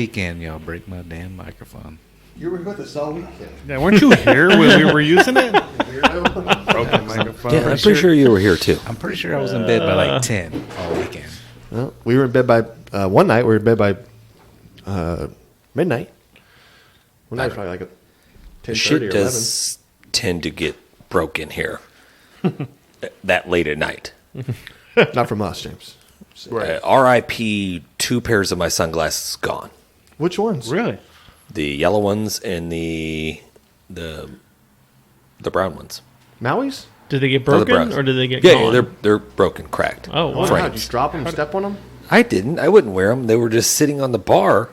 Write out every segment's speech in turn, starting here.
weekend, y'all break my damn microphone. You were with us all weekend. Yeah, weren't you here when we were using it? Broken microphone. Yeah, I'm pretty sure you were here too. I'm pretty sure I was in bed by like 10 all weekend. Well, we were in bed by one night. We were in bed by midnight. One night, probably like 10:30 Shit or 11. does tend to get broken here that late at night. Not from us, James. R.I.P. 2 pairs of my sunglasses gone. Which ones? Really? The yellow ones and the brown ones. Maui's? Did they get Oh, the broken browns. or did they get Yeah, gone? yeah, they're broken, cracked. Oh, wow. Wow, frames. did you drop them, step on them? I didn't. I wouldn't wear them. They were just sitting on the bar.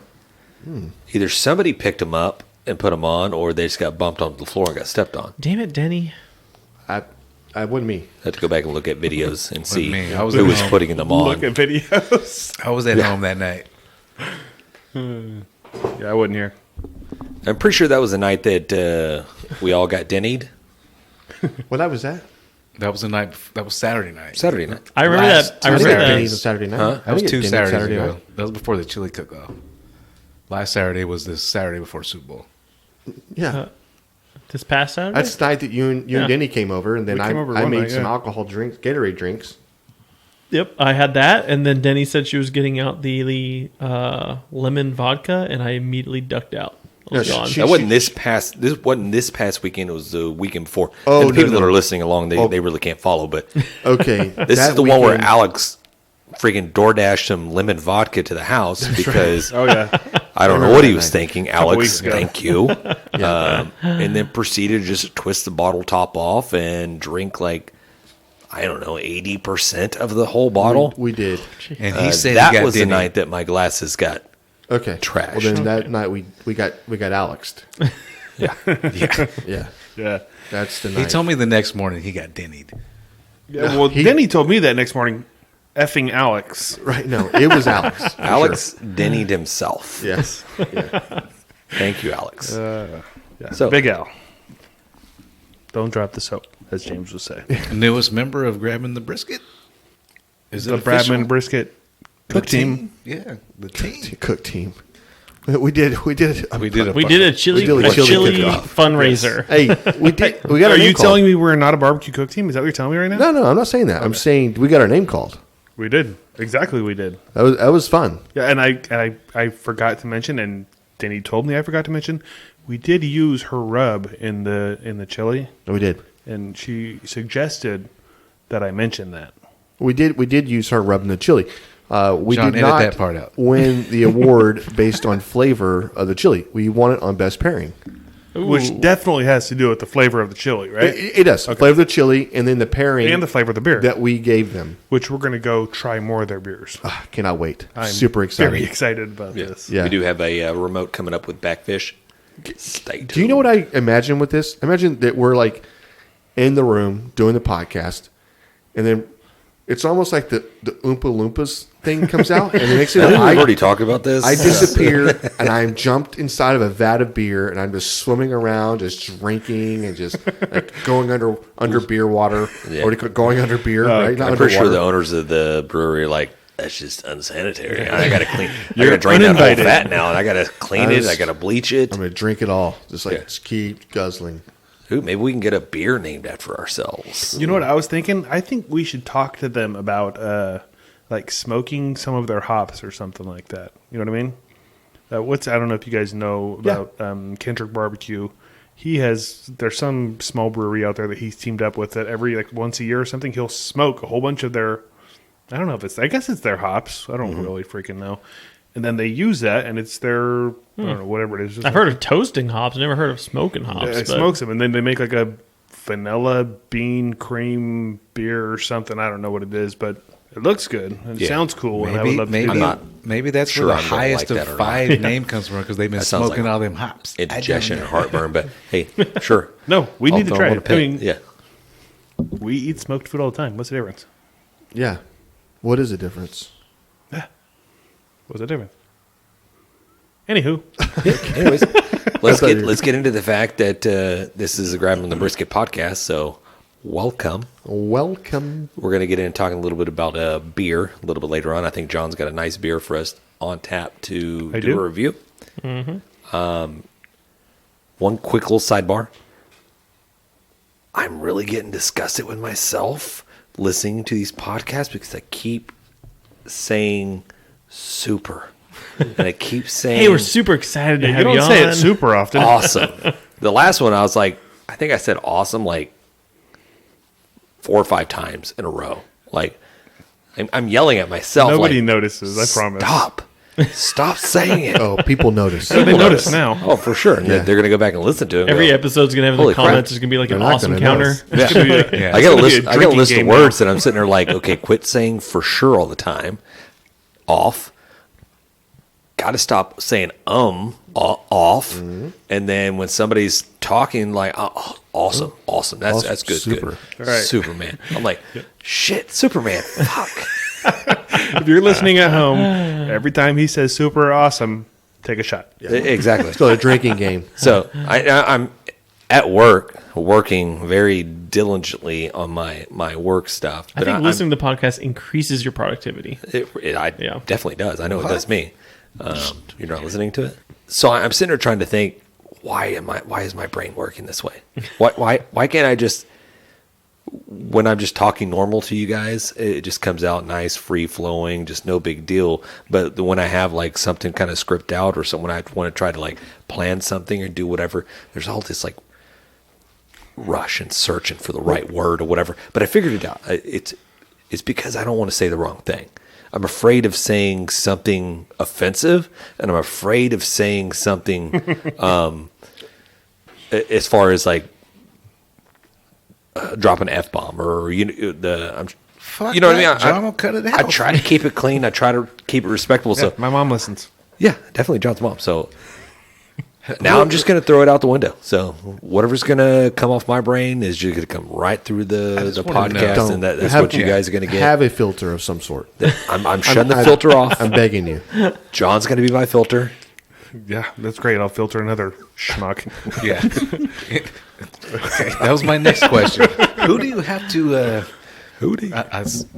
Either somebody picked them up and put them on, or they just got bumped onto the floor and got stepped on. Damn it, Denny. I wouldn't me. I had to go back and look at videos and see me. I was who at was home. putting them on. Look at videos. I was at home that night. Yeah, I wasn't here. I'm pretty sure that was the night that we all got dennied. What night was that? That was the night. That was Saturday night. Saturday night. I remember Last that. I remember didn't get that. Denny's on Saturday night. Huh? That was I didn't 2 get Denny's Saturdays ago. night. That was before the chili cook-off. Last Saturday was this Saturday before Super Bowl. Yeah. This past Saturday? That's the night that you and Yeah. Denny came over, and then We I came over made one night, some yeah. alcohol drinks, Gatorade drinks. Yep, I had that, and then Denny said she was getting out the lemon vodka, and I immediately ducked out. I was No, gone. she- That wasn't this past. This wasn't this past weekend. It was the weekend before. Oh, and the people no. that are listening along, they, Oh. they really can't follow. But Okay. this is the one where Alex freaking DoorDashed some lemon vodka to the house because Oh yeah, I don't know remember what he that was night. thinking. weeks Alex, ago. thank you. And then proceeded to just twist the bottle top off and drink like, I don't know, 80% of the whole bottle. We did. And he said that he got was the Denny. night that my glasses got. Okay. Trashed. Well, then that night we got Alexed. Yeah. Yeah. yeah. That's the He night. told me the next morning he got dennied. Yeah, well, Denny told me that next morning. Effing Alex. Right. No, it was Alex. for Alex dennied himself. sure. Yes. Yeah. Thank you, Alex. Yeah. So- Big Al. Don't drop the soap, as James would say. Newest member of Grabbing the Brisket. Is The it official? Bradman Brisket cook team. Yeah, the team. Cook team. We did. We did a We did a chili, We did a chili cook-off. fundraiser. Hey, we did. We got Are our name you called. telling me we're not a barbecue cook team? Is that what you're telling me right now? No, I'm not saying that. I'm saying we got our name called. We did. Exactly, we did. That was fun. Yeah, and I forgot to mention, and Denny told me I forgot to mention, we did use her rub in the chili, We did. and she suggested that I mention that. We did use her rubbing the chili. We John, did edit not that part out. win the award based on flavor of the chili. We won it on best pairing. Which definitely has to do with the flavor of the chili, right? It does. Flavor of the chili and then the pairing And the flavor of the beer, that we gave them. which we're going to go try more of their beers. Cannot wait. I'm Super excited. Very excited about this. Yeah. We do have a remote coming up with Backfish. Stay tuned. Do you know what I imagine with this? Imagine that we're like in the room doing the podcast, and then it's almost like the Oompa Loompas thing comes out, and the next thing I think I we've already talked about this. I disappear, and I'm jumped inside of a vat of beer, and I'm just swimming around, just drinking, and just like going under beer water, Yeah. or going under beer, right? Not I'm pretty sure underwater. the owners of the brewery are like, that's just unsanitary. I got to clean. I got You're to drain that whole uninvited. fat now, and I got to clean it. I got to bleach it. I'm gonna drink it all, just like Yeah. just keep guzzling. Ooh, maybe we can get a beer named after ourselves. You know what I was thinking? I think we should talk to them about like smoking some of their hops or something like that. You know what I mean? I don't know if you guys know about Kendrick Barbecue. There's some small brewery out there that he's teamed up with that every like once a year or something, he'll smoke a whole bunch of their, I don't know if I guess it's their hops. I don't really freaking know. And then they use that, and it's their, I don't know, whatever it is. I've heard of toasting hops, never heard of smoking hops. It but smokes them, and then they make like a vanilla bean cream beer or something. I don't know what it is, but it looks good. It Yeah. sounds cool. and I would Maybe love to maybe do that. maybe that's sure where the I'm gonna highest like that or of not. 5 name comes from because they've been That sounds smoking like all them hops. Indigestion and heartburn, but hey, sure. No, we need to I'll try throw it. in a I pin. mean, yeah. we eat smoked food all the time. What's the difference? Yeah, what is the difference? What's the difference? Anywho, Anyways, let's get into the fact that this is a Grabbing the Brisket podcast. So, welcome. Welcome. We're going to get into talking a little bit about beer a little bit later on. I think John's got a nice beer for us on tap to I do do. a review. One quick little sidebar. I'm really getting disgusted with myself listening to these podcasts because I keep saying super. And I keep saying Hey, we're super excited to You have don't you say on. it super often. awesome. The last one, I was like, I think I said awesome like 4 or 5 times in a row. Like, I'm yelling at myself. Nobody like, notices, I promise. Stop saying it. Oh, people notice. They notice now. Oh, for sure. Yeah. They're going to go back and listen to it. and Every go, episode's gonna have in Holy the crap. comments. There's gonna be like an They're not awesome gonna counter. notice. It's gonna be a, Yeah. I got a it's gonna be list. I got a drinking list of game words that I'm sitting there like, okay, quit saying for sure all the time. Off. Got to stop saying off. Mm-hmm. And then when somebody's talking, like, oh, awesome. That's Awesome. that's good. Super. Good. Right. Superman. I'm like, shit, Superman. Fuck. If you're listening at home, every time he says super awesome, take a shot. Exactly. It's called a drinking game. So I'm at work, working very diligently on my work stuff. I think listening to the podcast increases your productivity. It Yeah. definitely does. I know it does me. You're not listening to it. So I'm sitting there trying to think, why is my brain working this way? Why can't I just, when I'm just talking normal to you guys, it just comes out nice, free flowing, just no big deal. But when I have like something kind of script out or something, I want to try to like plan something or do whatever, there's all this like rush and searching for the right word or whatever. But I figured it out. It's because I don't want to say the wrong thing. I'm afraid of saying something offensive, and I'm afraid of saying something as far as like drop an F-bomb or Fuck you know what I mean? that. John will cut it I out. try to keep it clean. I try to keep it respectable. Yeah, So my mom listens. yeah, definitely John's mom. So now I'm just going to throw it out the window. So whatever's going to come off my brain is just going to come right through the wanna know. podcast, and that's Have- what you guys are going to get. Have a filter of some sort. I'm shutting the filter off. I'm begging you. John's going to be my filter. Yeah, that's great. I'll filter another schmuck. Yeah. Okay, that was my next question. Who do you have to? Who do you?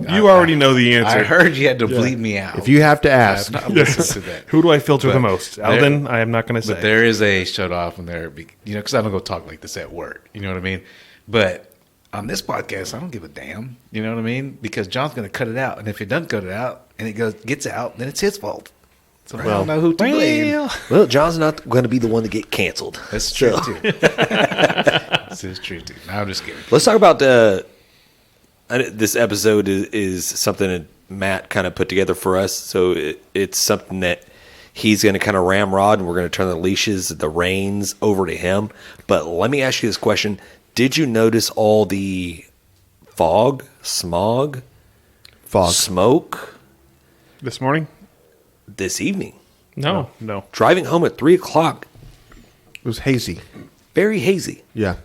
You already know the answer. I heard you had to bleep me out. If you have to ask, I've not listened to that. Who do I filter the But most? there- Aldan, I am not going to say. But there is a shut off in there, because I'm gonna go talk like this at work. You know what I mean? But on this podcast, I don't give a damn. You know what I mean? Because John's gonna cut it out, and if he doesn't cut it out and it gets out, then it's his fault. So I don't know who to blame. Well, John's not going to be the one to get canceled. That's true too. This is true too. No, I'm just kidding. Let's talk about this episode is something that Matt kind of put together for us. So it's something that he's going to kind of ramrod, and we're going to turn the leashes, the reins over to him. But let me ask you this question. Did you notice all the fog, smog, smoke This morning? this evening? No. No. Driving home at 3 o'clock, it was hazy. very hazy. Yeah.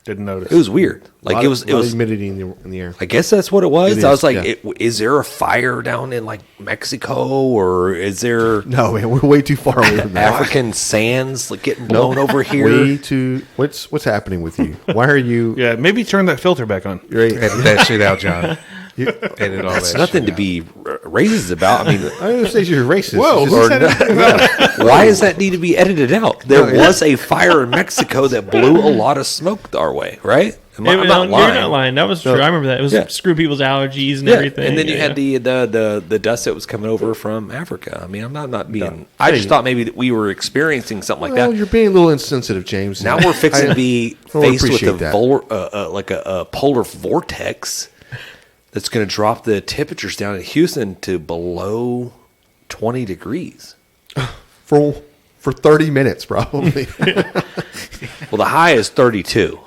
Didn't notice. It was weird. Like it was humidity in the air. I guess that's what it was. It I is, was like, yeah. is there a fire down in like Mexico, or is there No, man, we're way too far away from that. African sands like getting blown over here? Way too. What's happening with you? Why are you? Yeah, maybe turn that filter back on. Right. Edit that shit out, John. Edit all That's that nothing shit to out. be racist about. I mean, I don't say you're racist. Whoa, It's who just- said it? why does that need to be edited out? There was a fire in Mexico that blew a lot of smoke our way, right? I'm You're not lying. not lying. That was true. I remember that. It was Yeah. screw people's allergies and Yeah, everything. and then you Yeah, had yeah. the dust that was coming over from Africa. I mean, I'm not being. I just thought maybe that we were experiencing something like Well, that. you're being a little insensitive, James. Now we're fixing to be don't faced with appreciate that. like a polar vortex that's going to drop the temperatures down in Houston to below 20 degrees. for 30 minutes, probably. Well, the high is 32.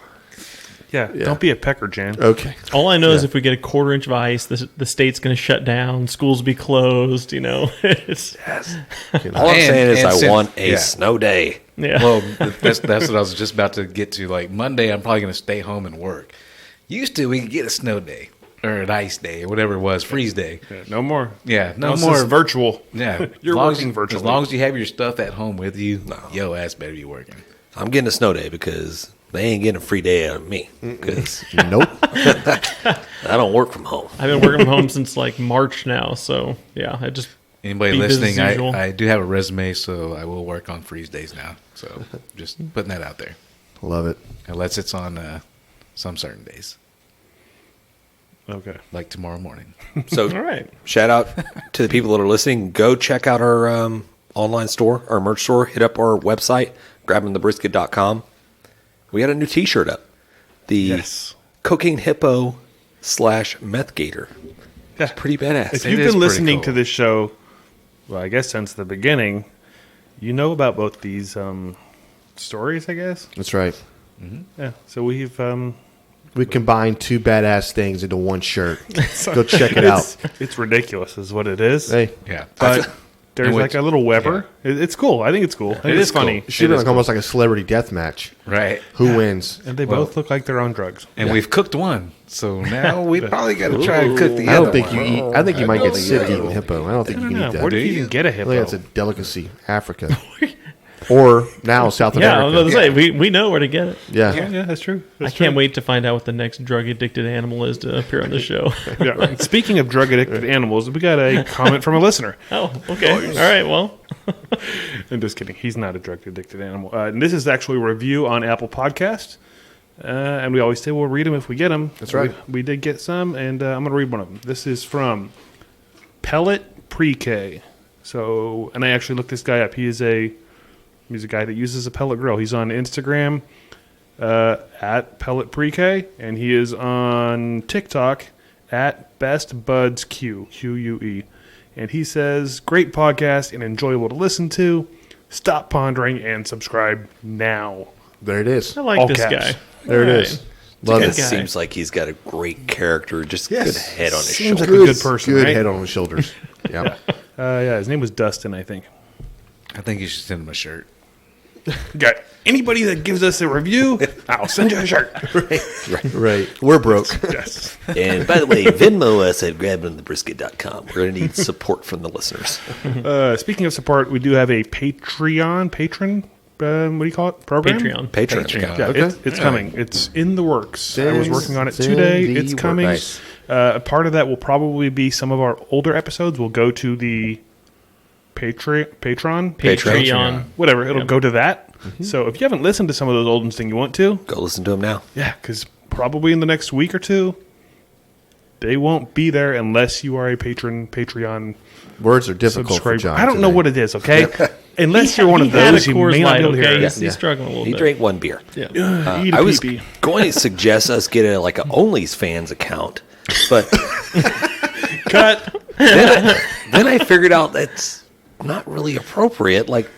Yeah, don't be a pecker, Jan. Okay. All I know is if we get a quarter inch of ice, the state's going to shut down. Schools will be closed. You know, it's, All I'm saying is I since- want a yeah. snow day. yeah. Well, that's what I was just about to get to. Like Monday, I'm probably going to stay home and work. Used to, we could get a snow day or an ice day or whatever it was, freeze day. Yeah, no more. Yeah, no This more is virtual. Yeah, You're as long working as, virtually. As long as you have your stuff at home with you, yo ass better be working. I'm getting a snow day because they ain't getting a free day out of me because Nope. I don't work from home. I've been working from home since like March now. So yeah, I just Anybody Be business listening, as usual. I do have a resume, so I will work on freeze days now. So just putting that out there. Love it. Unless it's on some certain days, Okay. like tomorrow morning. So All right. shout out to the people that are listening. Go check out our online store, our merch store. Hit up our website, grabbingthebrisket.com. We got a new T-shirt up. The Yes. Cocaine Hippo / Meth Gator. Yeah. Pretty badass. If It you've is been pretty listening to cool. this show, well, I guess since the beginning, you know about both these stories, I guess. That's right. Yeah. So we've We combined two badass things into one shirt. Go check it out. It's ridiculous, is what it is. Hey, Yeah, But there's And like which- a little Weber. It's cool. I think it's cool. I think is it's funny. cool. it should be like almost like a celebrity death match. right. Who wins? And they Well- both look like they're on drugs. And we've cooked one, so now we probably got to try and cook the I other don't think you one. eat. I think you might get think sick you eating hippo. I don't think I you don't can know. eat that. Where do Do you you? even get a I think hippo? that's a delicacy, Africa, or now South Yeah, I was America. about to say we know where to get it. Yeah. Yeah, that's true. I can't wait to find out what the next drug addicted animal is to appear on the show. Yeah. And speaking of drug addicted animals, we got a comment from a listener. Oh, okay. All right. Well, I'm just kidding. He's not a drug addicted animal. And this is actually a review on Apple Podcast. And we always say we'll read them if we get them. That's right. We did get some, and I'm going to read one of them. This is from Pellet Pre-K. So, and I actually looked this guy up. He's a guy that uses a pellet grill. He's on Instagram at Pellet Pre-K, and he is on TikTok at Best Buds Q, Q-U-E. And he says, great podcast and enjoyable to listen to. Stop pondering and subscribe now. There it is. I like All this caps. guy. There it All is. right. Love It it. guy. seems like he's got a great character, just good head on his Seems shoulder. like a good person, Good right? head on his shoulders. Yeah. Yeah, his name was Dustin, I think. I think you should send him a shirt. Got anybody that gives us a review, I'll send you a shirt. Right. We're broke. Yes. And by the way, Venmo us at grabbingthebrisket.com. We're going to need support from the listeners. Speaking of support, we do have a patron, what do you call it? Program? Patreon. Patreon. Patreon. Yeah, Okay. it's coming. It's in the works. I was Things- working on it things today. in It's the coming. works. Part of that will probably be some of our older episodes will go to the Patreon. whatever. It'll Yep. go to that. So if you haven't listened to some of those old ones and you want to, Go listen to him now. yeah, because probably in the next week or two, they won't be there unless you are a Patreon Words are difficult for subscriber. John. I don't know today. what it is, okay? Unless you're one of He had a those, you Coors may not Light, be able to hear okay? it. He's struggling a little He bit. drank one beer. Yeah. Eat a I was pee-pee. going to suggest us get an OnlyFans account, but Cut. then I figured out that's not really appropriate. Like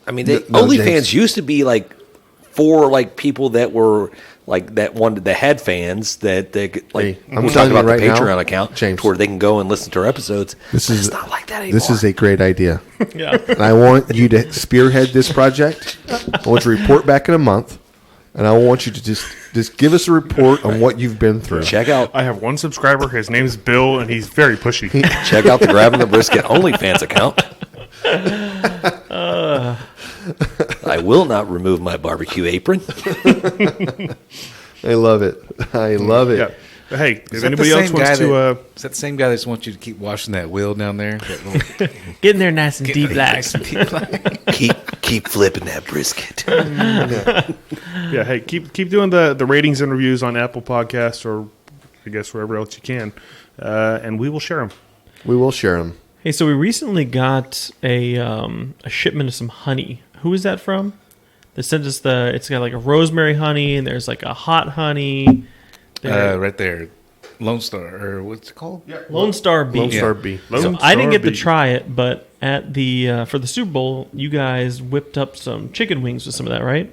I mean, No, OnlyFans James. used to be like for like people that were like that had fans that like Hey, I'm we talked telling you about right the now, Patreon account, James. to where they can go and listen to our episodes. This But is- it's not like that anymore. This is a great idea. Yeah. And I want you to spearhead this project. I want you to report back in a month. And I want you to just give us a report on what you've been through. check out I have one subscriber. His name's Bill, and he's very pushy. check out the Grabbing the Brisket OnlyFans account. I will not remove my barbecue apron. I love it. I love it. Yeah. But hey, if Is that anybody the else same wants guy to, that- is that the same guy that just wants you to keep washing that wheel down there? That little, Get in there nice and deep black. nice and deep black. keep flipping that brisket. yeah, hey, keep doing the ratings and reviews on Apple Podcasts or I guess wherever else you can, and we will share them. We will share them. Hey, so we recently got a shipment of some honey. Who is that from? They sent us it's got like a rosemary honey, and there's like a hot honey. Right there, Lone Star, or what's it called? Lone Star Bee. Lone Star B. So I didn't get to try it, but at the for the Super Bowl, you guys whipped up some chicken wings with some of that, right?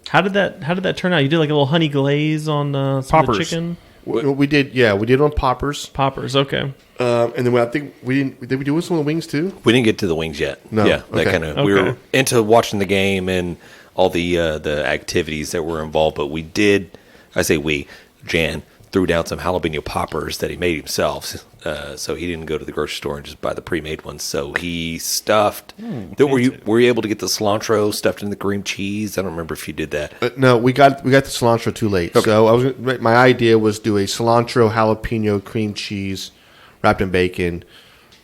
How did that turn out? You did like a little honey glaze on some of the Poppers. chicken We did, yeah, we did on poppers. poppers. Okay, And then I think did we do some of the wings too? We didn't get to the wings yet. No, Yeah, that okay. kind of we Okay. were into watching the game and all the activities that were involved. But we did. I say we. Jan threw down some jalapeno poppers that he made himself. So he didn't go to the grocery store and just buy the pre-made ones. So he stuffed. Were you able to get the cilantro stuffed in the cream cheese? I don't remember if you did that. No, we got the cilantro too late. So my idea was do a cilantro jalapeno cream cheese wrapped in bacon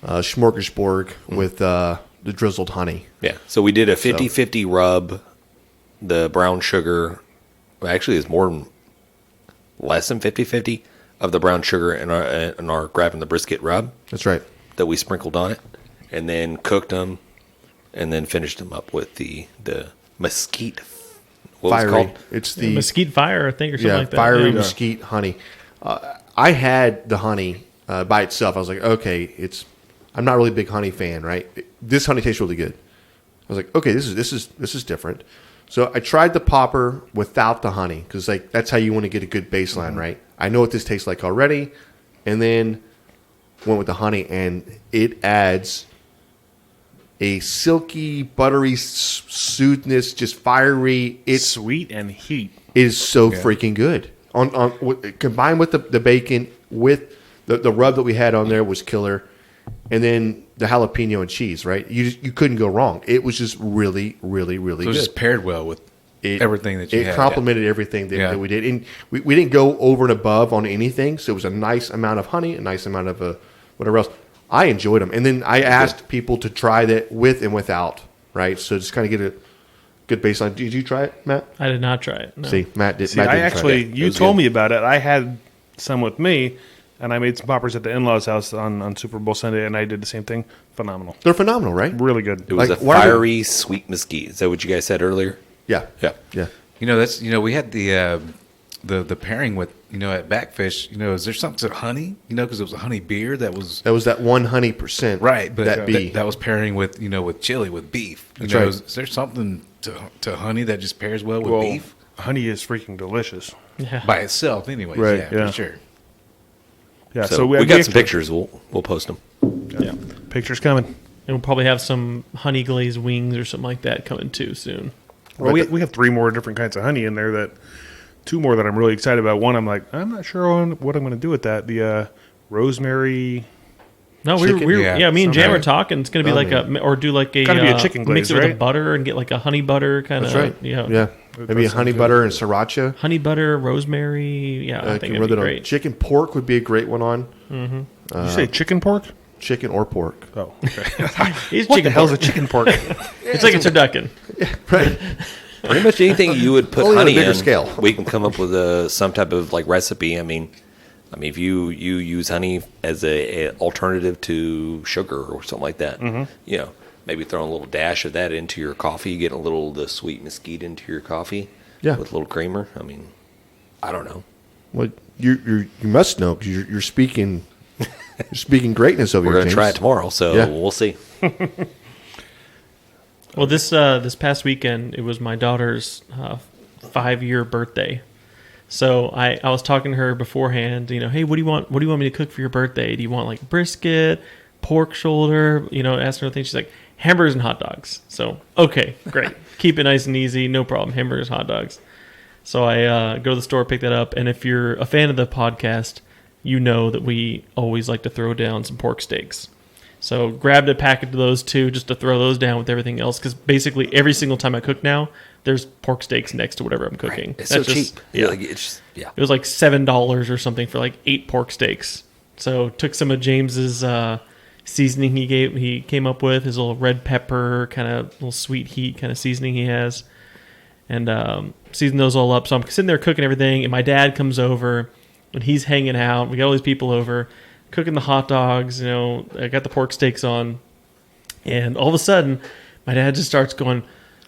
smorgasbord with the drizzled honey. Yeah. So we did a 50-50 rub. The brown sugar, well, actually, is less than 50-50 of the brown sugar in our grabbing the brisket rub. That's right. That we sprinkled on it, and then cooked them, and then finished them up with the mesquite. What was it Fiery. called? It's the Mesquite fire, I think, or something like that. fiery Yeah. mesquite honey. I had the honey by itself. I was like, okay, I'm not really a big honey fan, right? This honey tastes really good. I was like, okay, this is different. So I tried the popper without the honey because like that's how you want to get a good baseline, right? I know what this tastes like already, and then went with the honey, and it adds a silky, buttery soothness, just fiery. It's sweet and heat. It is so freaking good. Combined with the bacon, with the rub that we had on there was killer, and then the jalapeno and cheese. Right, you couldn't go wrong. It was just really, really, really So it good. just paired well with everything that you had. It complemented everything that we did, and we didn't go over and above on anything. So it was a nice amount of honey, a nice amount of whatever else. I enjoyed them, and then I asked people to try that with and without. Right, so just kind of get a good baseline. Did you try it, Matt? I did not try it. No. See, Matt did. See, Matt I didn't try actually, it. you told me about it. I had some with me, and I made some poppers at the in-laws' house on Super Bowl Sunday, and I did the same thing. Phenomenal. They're phenomenal, right? Really good. It was Like, a what are they- fiery sweet mesquite. Is that what you guys said earlier? Yeah, Yeah. yeah. We had the pairing with at Backfish. Is there something to honey? Because it was a honey beer that was That was that 100%. right, but that that was pairing with with chili with beef. That's right. Is there something to honey that just pairs well with beef honey is freaking delicious. Yeah. by itself? Anyways, Right, yeah. for sure. Yeah, So we got some pictures. We'll post them. Yeah. Pictures coming. And we'll probably have some honey glazed wings or something like that coming too soon. Well, we have 3 more different kinds of honey in there. 2 more that I'm really excited about. One, I'm like, I'm not sure what I'm going to do with that. The rosemary. No, we Chicken? were Yeah, me and Jan something. were talking. It's going to be like do like a Gotta be a chicken mix glaze, it with a right? butter and get like a honey butter kind of. That's right. Yeah. Maybe a honey butter and sriracha. Honey butter, rosemary. Yeah, I think Can it'd rub be it on. great. Chicken pork would be a great one on. Did you say chicken pork? Chicken or pork. Oh, okay. It's What chicken the hell's a pork. chicken pork? It's like a turducken. Right. Pretty much anything you would put Only on a honey bigger in, scale. we can come up with some type of like recipe. I mean, if you use honey as a alternative to sugar or something like that, maybe throwing a little dash of that into your coffee, getting a little of the sweet mesquite into your coffee, Yeah. with a little creamer. I mean, I don't know. Well, you must know because you're speaking greatness over We're here. going to try it tomorrow, so Yeah. we'll see. Well, this past weekend it was my daughter's 5-year birthday. So I was talking to her beforehand. Hey, what do you want? What do you want me to cook for your birthday? Do you want like brisket, pork shoulder? Asking her things. She's like hamburgers and hot dogs. So okay, great. Keep it nice and easy. No problem. Hamburgers, hot dogs. So I go to the store, pick that up, and if you're a fan of the podcast, you know that we always like to throw down some pork steaks. So grabbed a packet of those 2 just to throw those down with everything else because basically every single time I cook now, there's pork steaks next to whatever I'm cooking. It's That's so just- cheap. Yeah. Yeah. It was like $7 or something for like 8 pork steaks. So took some of James's seasoning he came up with, his little red pepper kind of little sweet heat kind of seasoning he has, and seasoned those all up. So I'm sitting there cooking everything, and my dad comes over, and he's hanging out. We got all these people over, cooking the hot dogs. I got the pork steaks on, and all of a sudden, my dad just starts going,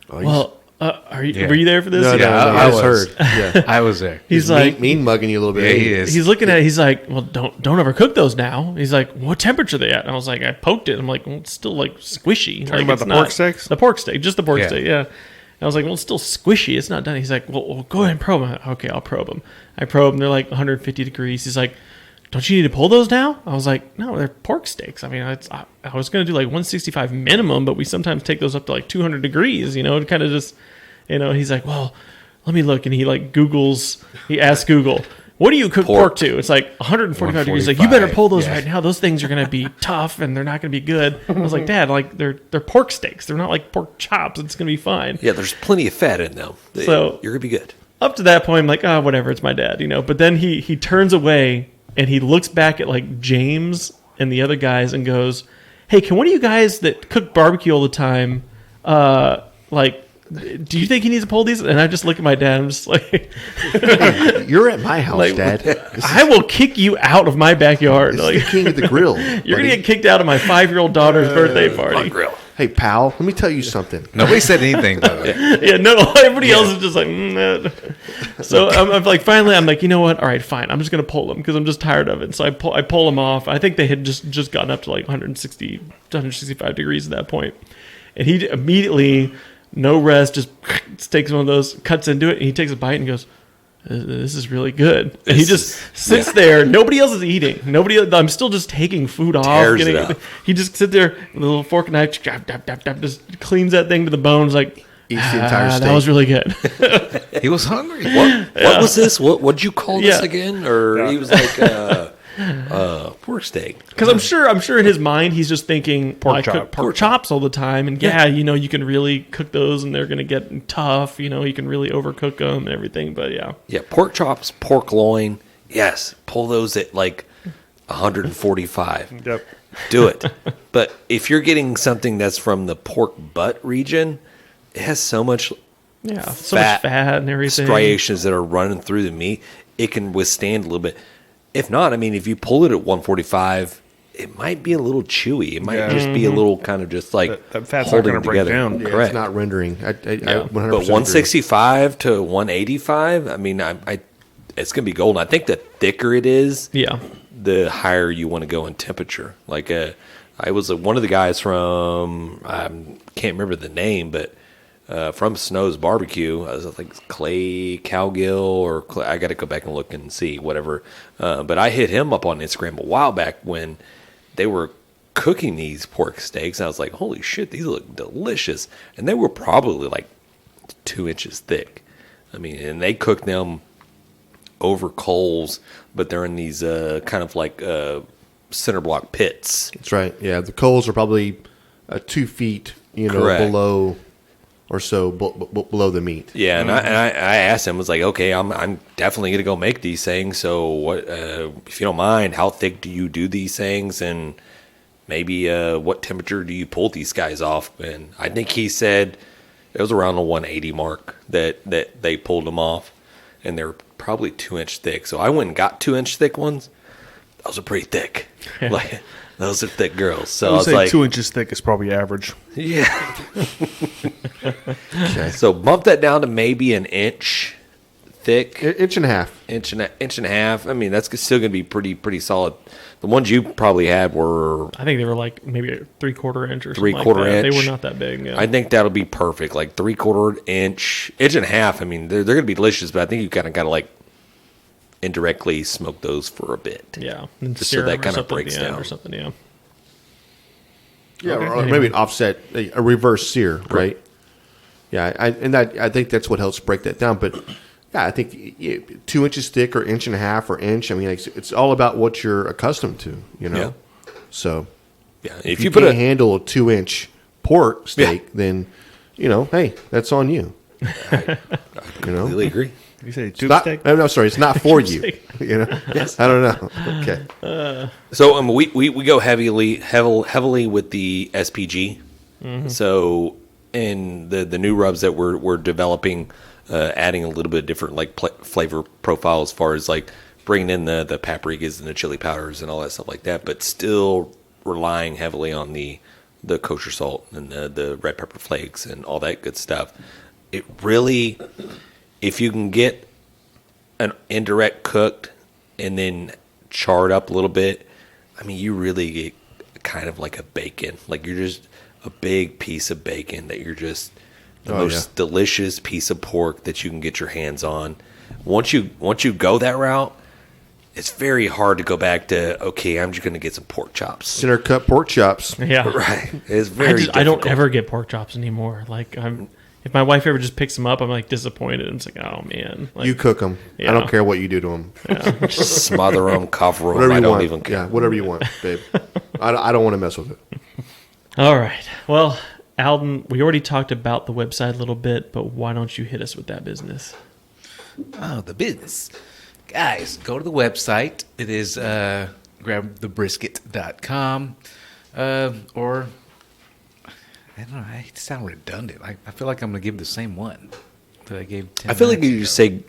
"Well, were you there for this?" No, Yeah, I was. heard. Yeah. I was there. He's like, mean mugging you a little bit. Yeah, he is. he's looking at it. He's like, "Well, don't overcook those now." He's like, "What temperature are they at?" And I was like, "I poked it." I'm like, "Well, it's still like squishy." Talking Like, about it's the not- pork steaks? The pork steak, just the pork Yeah. steak. Yeah. And I was like, "Well, it's still squishy. It's not done." He's like, "Well, go ahead and probe them." I'm like, okay, I'll probe them. I probe them. They're like 150 degrees. He's like, "Don't you need to pull those now?" I was like, "No, they're pork steaks. I mean, I was going to do like 165 minimum, but we sometimes take those up to like 200 degrees. To kind of just, He's like, "Well, let me look," and he like Googles. He asks Google, "What do you cook pork to?" It's like 145 degrees. Like, you better pull those right now. Those things are going to be tough and they're not going to be good. I was like, "Dad, like they're pork steaks. They're not like pork chops. It's going to be fine." Yeah, there's plenty of fat in them. So- you're going to be good. Up to that point, I'm like, whatever. It's my dad, But then he turns away and he looks back at like James and the other guys and goes, hey, can one of you guys that cook barbecue all the time, do you think he needs to pull these? And I just look at my dad and I'm just like, You're at my house, like, Dad. I will kick you out of my backyard. This is the king of the grill. You're buddy. gonna get kicked out of my 5-year-old daughter's birthday party. Grill. Hey, pal, let me tell you something. Nobody said anything, by the way. Yeah, no, everybody else is just like, nah. So I'm like, finally, I'm like, you know what? All right, fine. I'm just gonna pull them because I'm just tired of it. So I pull them off. I think they had just gotten up to like 160, 165 degrees at that point, and he immediately, no rest, just takes one of those, cuts into it, and he takes a bite and goes, this is really good. And he just sits there. Nobody else is eating. I'm still just taking food off. He just sits there with a little fork and knife, just cleans that thing to the bones. Like, Eats the entire steak. that was really good. He was hungry. What was this? What'd you call this Yeah. again? Or he was like pork steak. Because I'm sure in his mind he's just thinking Pork I chop. cook pork chops all the time, and you can really cook those, and they're gonna get tough. You can really overcook them and everything. But Yeah, pork chops, pork loin. Yes, pull those at like 145. Yep. Do it. But if you're getting something that's from the pork butt region, it has so much so much fat and everything. striations that are running through the meat. It can withstand a little bit. If not, I mean, if you pull it at 145, it might be a little chewy. It might just be a little kind of just like That fat's not holding going to break together. down. Yeah, Correct. it's not rendering. I 100% But agree. 165 to 185, I mean, it's going to be golden. I think the thicker it is, Yeah. the higher you want to go in temperature. Like I was one of the guys from, I can't remember the name, but from Snow's Barbecue. I was like Clay Cowgill or I got to go back and look and see whatever. But I hit him up on Instagram a while back when they were cooking these pork steaks. And I was like, holy shit, these look delicious. And they were probably like 2 inches thick. I mean, and they cooked them over coals, but they're in these kind of like center block pits. That's right. Yeah, the coals are probably 2 feet, Correct. below or so below the meat. Yeah, and I asked him, I was like, okay, I'm definitely gonna go make these things. So what, if you don't mind, how thick do you do these things, and maybe what temperature do you pull these guys off? And I think he said it was around the 180 mark that they pulled them off, and they're probably 2 inch thick. So I went and got 2 inch thick ones. Those are pretty thick. Like those are thick girls. So I would was say like, 2 inches thick is probably average. yeah. Okay. So bump that down to maybe an inch thick. Inch and a half. Inch and a half. I mean, that's still going to be pretty solid. The ones you probably had were, I think they were like maybe a 3/4 inch or something. Three-quarter like that. inch. They were not that big. Yeah. I think that'll be perfect. Like 3/4 inch and a half. I mean, they're going to be delicious, but I think you kind of got to like indirectly smoke those for a bit. Yeah, and Just so sear that them or kinda something at breaks the end down. or something. Yeah. Yeah, Okay. or maybe an offset, a reverse sear, right? Yeah, I think that's what helps break that down. But yeah, I think 2 inches thick or inch and a half or inch. I mean, it's all about what you're accustomed to, Yeah. So Yeah, if you can't handle a 2 inch pork steak, Yeah. then hey, that's on you. completely agree. You say It's tube not, steak? no, sorry, it's not for you. steak. I don't know. Okay. So we go heavily with the SPG. So in the new rubs that we're developing, adding a little bit different like flavor profile as far as like bringing in the paprikas and the chili powders and all that stuff like that, but still relying heavily on the kosher salt and the red pepper flakes and all that good stuff. It really, if you can get an indirect cooked and then charred up a little bit, I mean, you really get kind of like a bacon. Like you're just a big piece of bacon that you're just the most delicious piece of pork that you can get your hands on. Once you go that route, it's very hard to go back to, okay, I'm just going to get some pork chops. Center cut pork chops. Yeah. Right. It's very I don't difficult. ever get pork chops anymore. Like if my wife ever just picks them up, I'm like disappointed. I'm just like, oh man. Like, You cook them. Yeah. I don't care what you do to them. smother them, cover them. Whatever I you don't want. even care. Yeah, whatever you want, babe. I don't want to mess with it. All right. Well, Aldan, we already talked about the website a little bit, but why don't you hit us with that business? Oh, the business. Guys, go to the website. It is grabthebrisket.com. Or I don't know. I hate to sound redundant. I feel like I'm going to give the same one that I gave 10 I feel like minutes you just say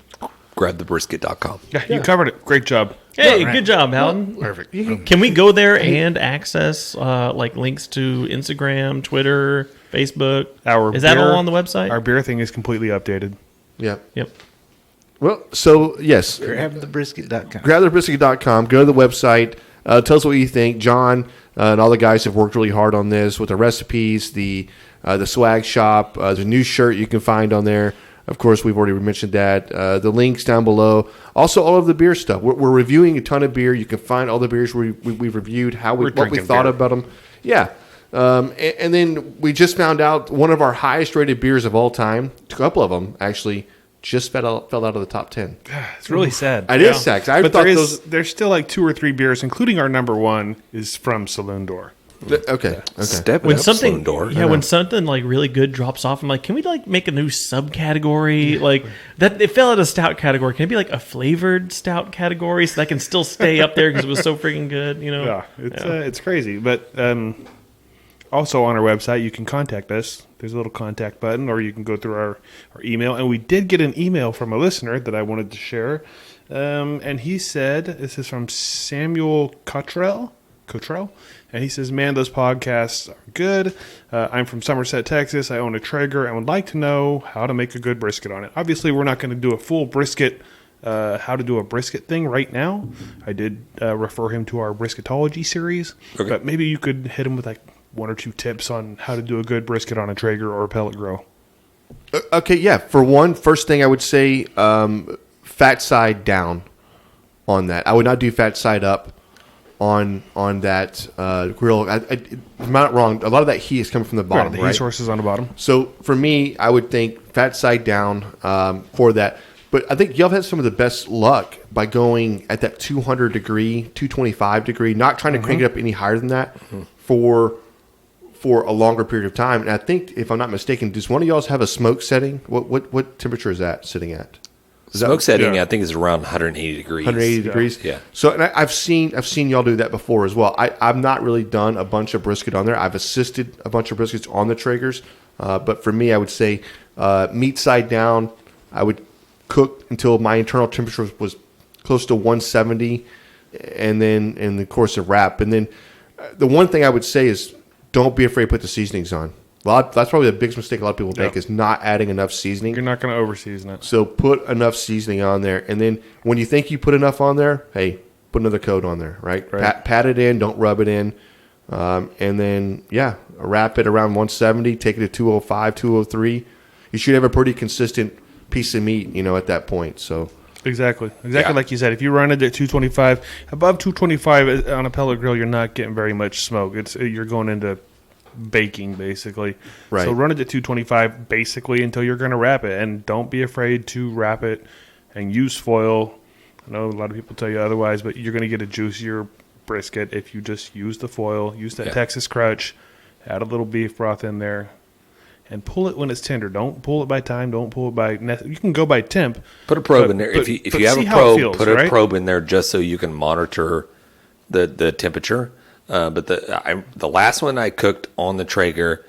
grabthebrisket.com. Yeah, you covered it. Great job. Hey, Right. good job, Aldan. Perfect. Can we go there and access like links to Instagram, Twitter, Facebook? Is that all on the website? Our beer thing is completely updated. Yeah. Yep. Well, so yes, Grabthebrisket.com. grabthebrisket.com. Go to the website. Tell us what you think. John and all the guys have worked really hard on this with the recipes, the swag shop, the new shirt you can find on there. Of course, we've already mentioned that. The links down below. Also, all of the beer stuff. We're reviewing a ton of beer. You can find all the beers we've reviewed, what we drinking thought beer. about them. Yeah. And then we just found out one of our highest rated beers of all time, a couple of them actually, just fell out of the top 10. It's really sad. It is sad, 'cause I but thought those- there's still like 2 or 3 beers, including our number one, is from Saloon Door. Okay. Step When up, something, Saloon Door. when something like really good drops off, I'm like, can we like make a new subcategory? Like that, it fell out of stout category. Can it be like a flavored stout category so that can still stay up there because it was so freaking good? You know? Yeah, it's crazy. But also on our website, you can contact us. There's a little contact button, or you can go through our email. And we did get an email from a listener that I wanted to share. And he said, this is from Samuel Cottrell. And he says, man, those podcasts are good. I'm from Somerset, Texas. I own a Traeger and would like to know how to make a good brisket on it. Obviously, we're not going to do a full brisket, how to do a brisket thing right now. I did refer him to our brisketology series. Okay. But maybe you could hit him with like 1 or 2 tips on how to do a good brisket on a Traeger or a pellet grill. Okay, yeah. For one, first thing I would say, fat side down on that. I would not do fat side up on that grill. I'm not wrong. A lot of that heat is coming from the bottom, the right? heat sources on the bottom. So for me, I would think fat side down for that. But I think y'all have had some of the best luck by going at that 200 degree, 225 degree, not trying to crank it up any higher than that for a longer period of time. And I think, if I'm not mistaken, does one of y'all have a smoke setting? What temperature is that sitting at? Smoke setting, yeah. I think, is around 180 degrees. 180 degrees. Yeah. So, and I've seen y'all do that before as well. I've not really done a bunch of brisket on there. I've assisted a bunch of briskets on the Traegers, but for me, I would say meat side down. I would cook until my internal temperature was close to 170, and then in the course of wrap. And then the one thing I would say is don't be afraid to put the seasonings on. That's probably the biggest mistake a lot of people make is not adding enough seasoning. You're not going to over-season it. So put enough seasoning on there. And then when you think you put enough on there, hey, put another coat on there, right? Pat it in. Don't rub it in. And then, wrap it around 170. Take it to 205, 203. You should have a pretty consistent piece of meat, at that point. So Exactly like you said. If you run it at 225, above 225 on a pellet grill, you're not getting very much smoke. You're going into baking, basically. Right. So run it at 225, basically, until you're going to wrap it. And don't be afraid to wrap it and use foil. I know a lot of people tell you otherwise, but you're going to get a juicier brisket if you just use the foil, use that Texas crutch, add a little beef broth in there, and pull it when it's tender. Don't pull it by time. Don't pull it by... You can go by temp. Put a probe in there. If you have a probe, put a probe in there just so you can monitor the temperature. But the last one I cooked on the Traeger,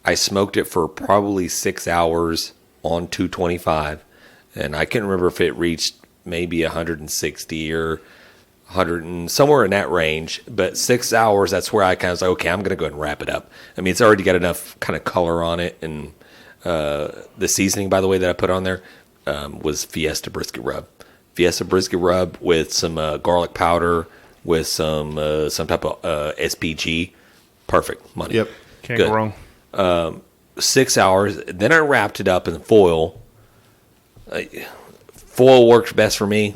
I smoked it for probably 6 hours on 225, and I can't remember if it reached maybe 160 or 100 and somewhere in that range. But 6 hours, that's where I kind of was like, okay, I'm going to go ahead and wrap it up. I mean, it's already got enough kind of color on it, and the seasoning, by the way, that I put on there was Fiesta brisket rub. Fiesta brisket rub with some garlic powder, with some type of SPG. Perfect. Money. Yep. Can't go wrong. 6 hours. Then I wrapped it up in foil. Foil works best for me.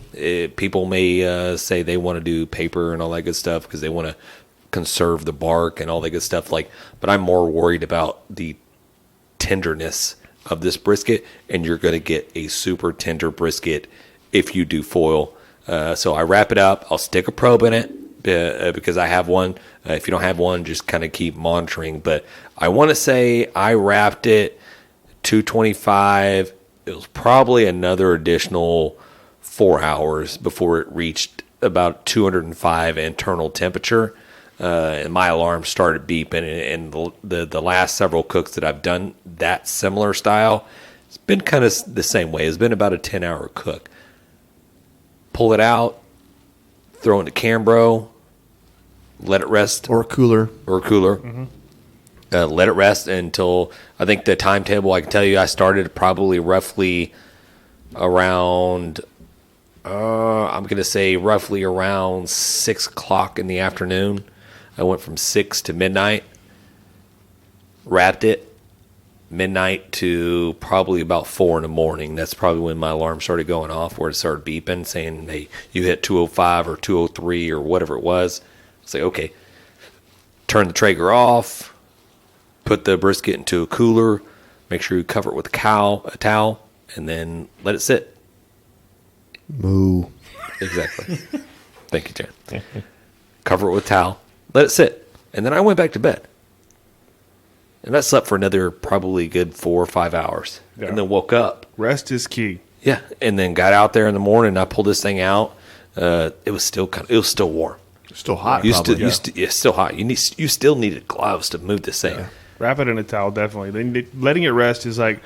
People may say they want to do paper and all that good stuff because they want to conserve the bark and all that good stuff. But I'm more worried about the tenderness of this brisket, and you're going to get a super tender brisket if you do foil. So I wrap it up. I'll stick a probe in it because I have one. If you don't have one, just kind of keep monitoring. But I want to say I wrapped it 225. It was probably another additional 4 hours before it reached about 205 internal temperature. and my alarm started beeping. And the last several cooks that I've done that similar style, it's been kind of the same way. It's been about a 10-hour cook. Pull it out, throw it into Cambro, let it rest. Or cooler. Let it rest until, I think the timetable, I can tell you, I started probably roughly around, I'm going to say roughly around 6 o'clock in the afternoon. I went from 6 to midnight, wrapped it, midnight to probably about 4 in the morning. That's probably when my alarm started going off, where it started beeping, saying, hey, you hit 205 or 203 or whatever it was. It's like, okay, turn the Traeger off, put the brisket into a cooler, make sure you cover it with a towel, and then let it sit. Moo. Exactly. Thank you, Jan. Cover it with a towel, let it sit. And then I went back to bed. And I slept for another probably good 4 or 5 hours. Yeah. And then woke up. Rest is key. Yeah. And then got out there in the morning. I pulled this thing out. It was still warm. Still hot, Still probably. it's still hot. You still needed gloves to move this thing. Yeah. Wrap it in a towel, definitely. Then letting it rest is like,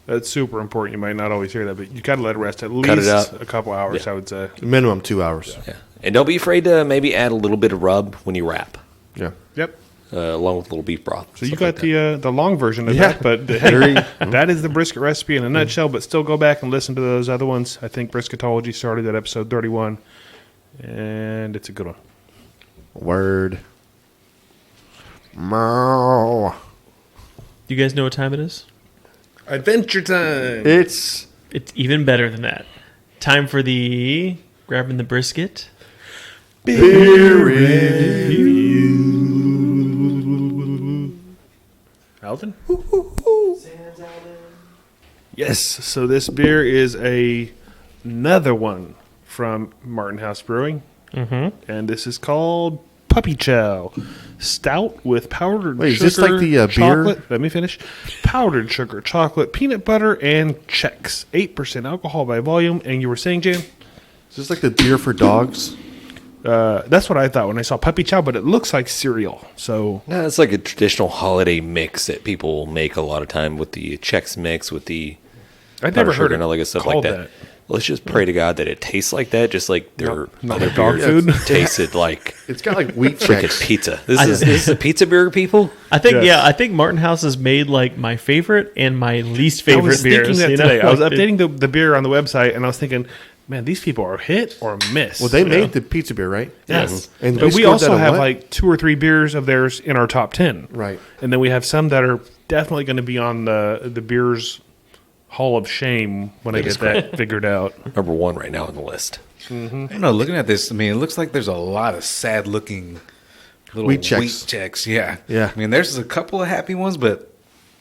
that's super important. You might not always hear that, but you got to let it rest at least a couple hours, Yeah. I would say. Minimum 2 hours. Yeah. And don't be afraid to maybe add a little bit of rub when you wrap, Yeah. Yep. along with a little beef broth. So you stuff got like the long version of Yeah. that, but hey, that is the brisket recipe in a nutshell. But still go back and listen to those other ones. I think Brisketology started at episode 31, and it's a good one. Word. Meow. You guys know what time it is? Adventure time. It's It's even better than that. Time for the grabbing the brisket. Aldan? Yes. So this beer is another one from Martin House Brewing. Mm-hmm. And this is called Puppy Chow. Stout with powdered Wait, is sugar, this like the beer? chocolate. Let me finish. Powdered sugar, chocolate, peanut butter, and Chex. 8% alcohol by volume. And you were saying, Jan? Is this like the beer for dogs? That's what I thought when I saw Puppy Chow, but it looks like cereal. So No, it's like a traditional holiday mix that people make a lot of time with the Chex mix, with the I'd powdered never sugar heard and all that good stuff like called that. Let's just pray to God that it tastes like that, just like their Not other like dog beers food. tasted like It's got like wheat freaking Chex. pizza. This is a pizza beer, people. I think, Yes. I think Martin House has made like my favorite and my least I favorite was beers. thinking that you know? today. I was Like, updating the beer on the website, and I was thinking, man, these people are hit or miss. Well, they made the pizza beer, right? Yes. And But we scored also that on have what? like 2 or 3 beers of theirs in our top 10. Right. And then we have some that are definitely going to be on the beers Hall of Shame when I get that figured out. Number 1 right now on the list. I don't know. Looking at this, I mean, it looks like there's a lot of sad-looking little Wheat wheat Chex. checks. Yeah, Yeah. I mean, there's a couple of happy ones, but